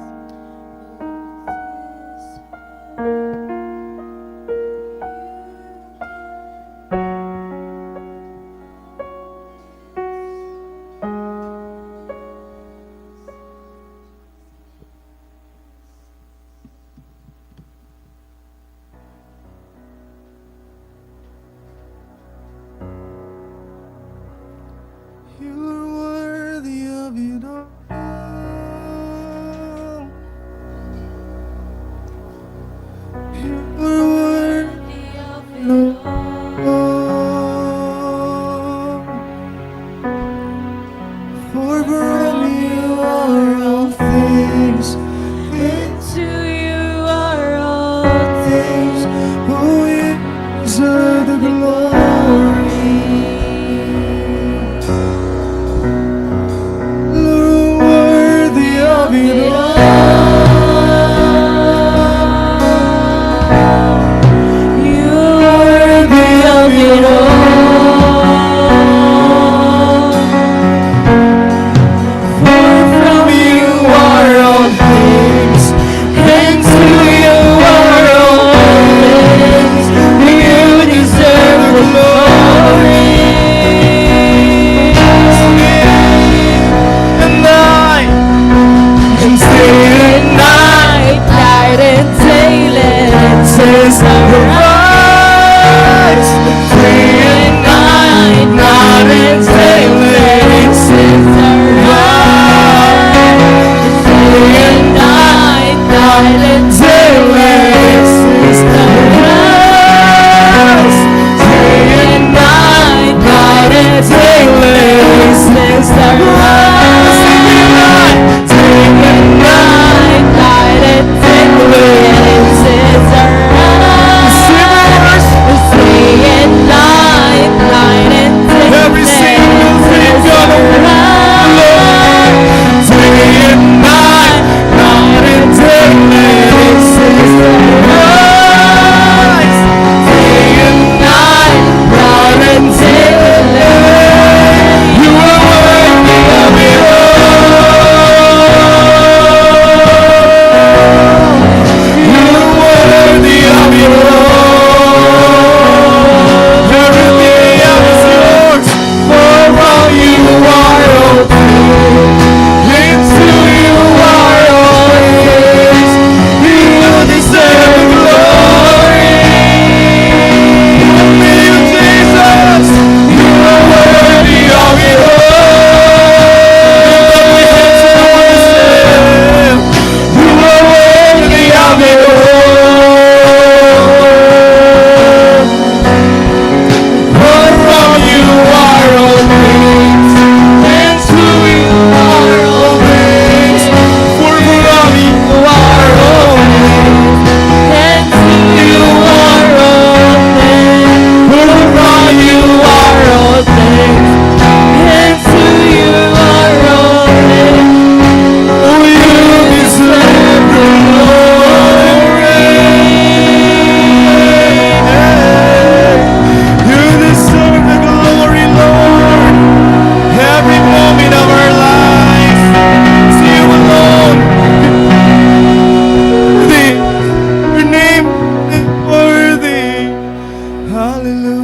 You're worthy of it all. You're worthy of it all. For from you are all things, and to you are all things. Who is the glory? Worthy of it all. You are worthy of it all. For from you are all things, and to you are all things. You deserve the glory. And I can stay at night, night and day, let says arise. Day and night, night and day, let says arise. Day and night, night and day, let says arise. Day and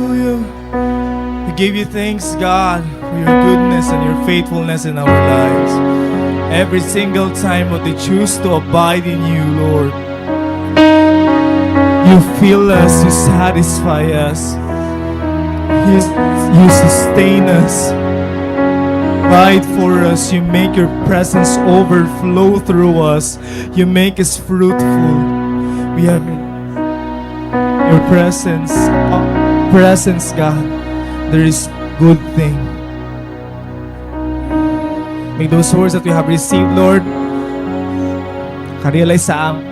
Hallelujah. We give you thanks, God, for your goodness and your faithfulness in our lives. Every single time that we choose to abide in you, Lord, you fill us, you satisfy us, you sustain us, fight for us, you make your presence overflow through us, you make us fruitful. We have your presence, God. There is good thing. May those words that we have received, Lord, ka-realize sa amin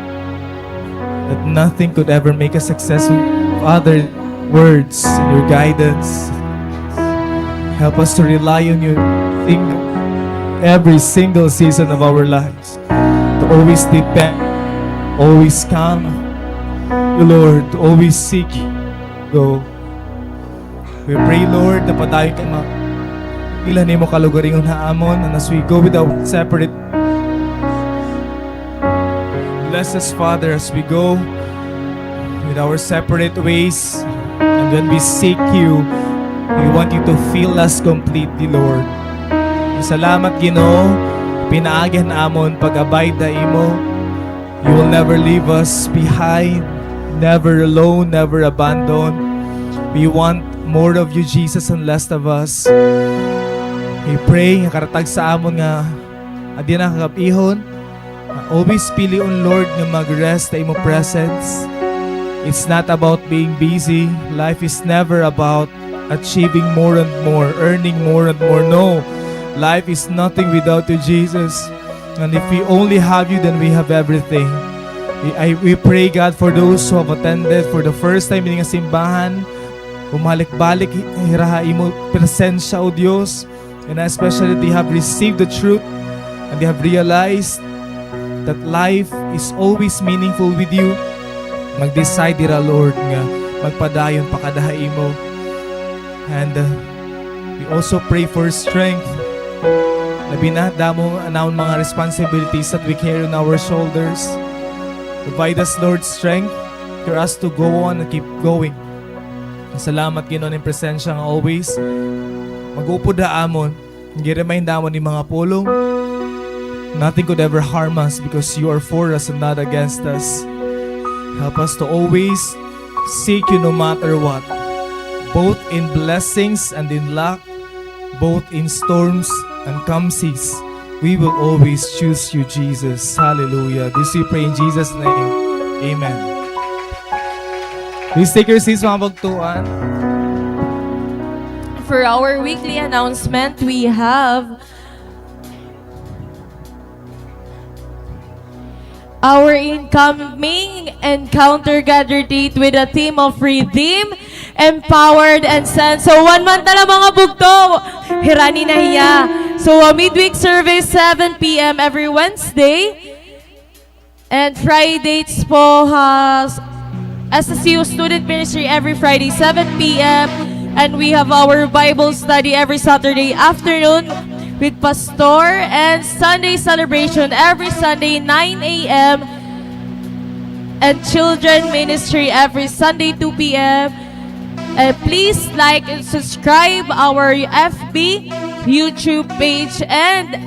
that nothing could ever make us successful. Other words, your guidance. Help us to rely on you every single season of our lives. To always depend, always come, Lord, to always seek you. Go. We pray, Lord, na padayon ka ilan mo kalugaring haamon, and as we go with our separate, bless us, Father, as we go with our separate ways, and when we seek you, we want you to fill us completely, Lord. Salamat, Ginoo, pinaagyan amon pag-abide na imo. You will never leave us behind, never alone, never abandoned. We want more of you, Jesus, and less of us. We pray nga karatag sa amon nga adi na kakapihon. Always pili on, Lord, nga mag-rest sa imo presence. It's not about being busy. Life is never about achieving more and more, earning more and more. No, life is nothing without you, Jesus. And if we only have you, then we have everything. We pray, God, for those who have attended for the first time in nga simbahan. Umalik-balik, hiraha imo presensya, O Diyos. And especially they have received the truth and they have realized that life is always meaningful with you. Mag-decide dira, Lord, nga magpadayon pakadahay mo. And we also pray for strength. Labi na, damo anaon mga responsibilities that we carry on our shoulders. Provide us, Lord, strength for us to go on and keep going. Salamat, Ginoon, in presensya nga always. Mag-upod na amon. Nag-remind amon ni mga pulong. Nothing could ever harm us because you are for us and not against us. Help us to always seek you no matter what. Both in blessings and in luck, both in storms and calm seas. We will always choose you, Jesus. Hallelujah. This we pray in Jesus' name. Amen. Please take your seats, mga bagtuan. For our weekly announcement, we have our incoming Encounter Gather date with a theme of Redeem, Empowered, and Sent. So 1 month na lang mga bugto. Hirani na hiya. So a midweek service, 7 p.m. every Wednesday. And Fridays po has SSU Student Ministry every Friday, 7 p.m. And we have our Bible study every Saturday afternoon with Pastor, and Sunday celebration every Sunday 9 a.m. and Children Ministry every Sunday 2 p.m. And please like and subscribe our FB, YouTube page, and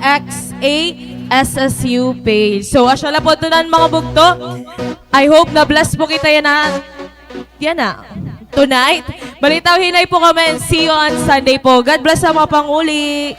XASSU page. So asyala po ito mga bugto. I hope na bless po kita yan na. Tonight. Balitaw hinay po kami and see you on Sunday po. God bless sa mga panguli.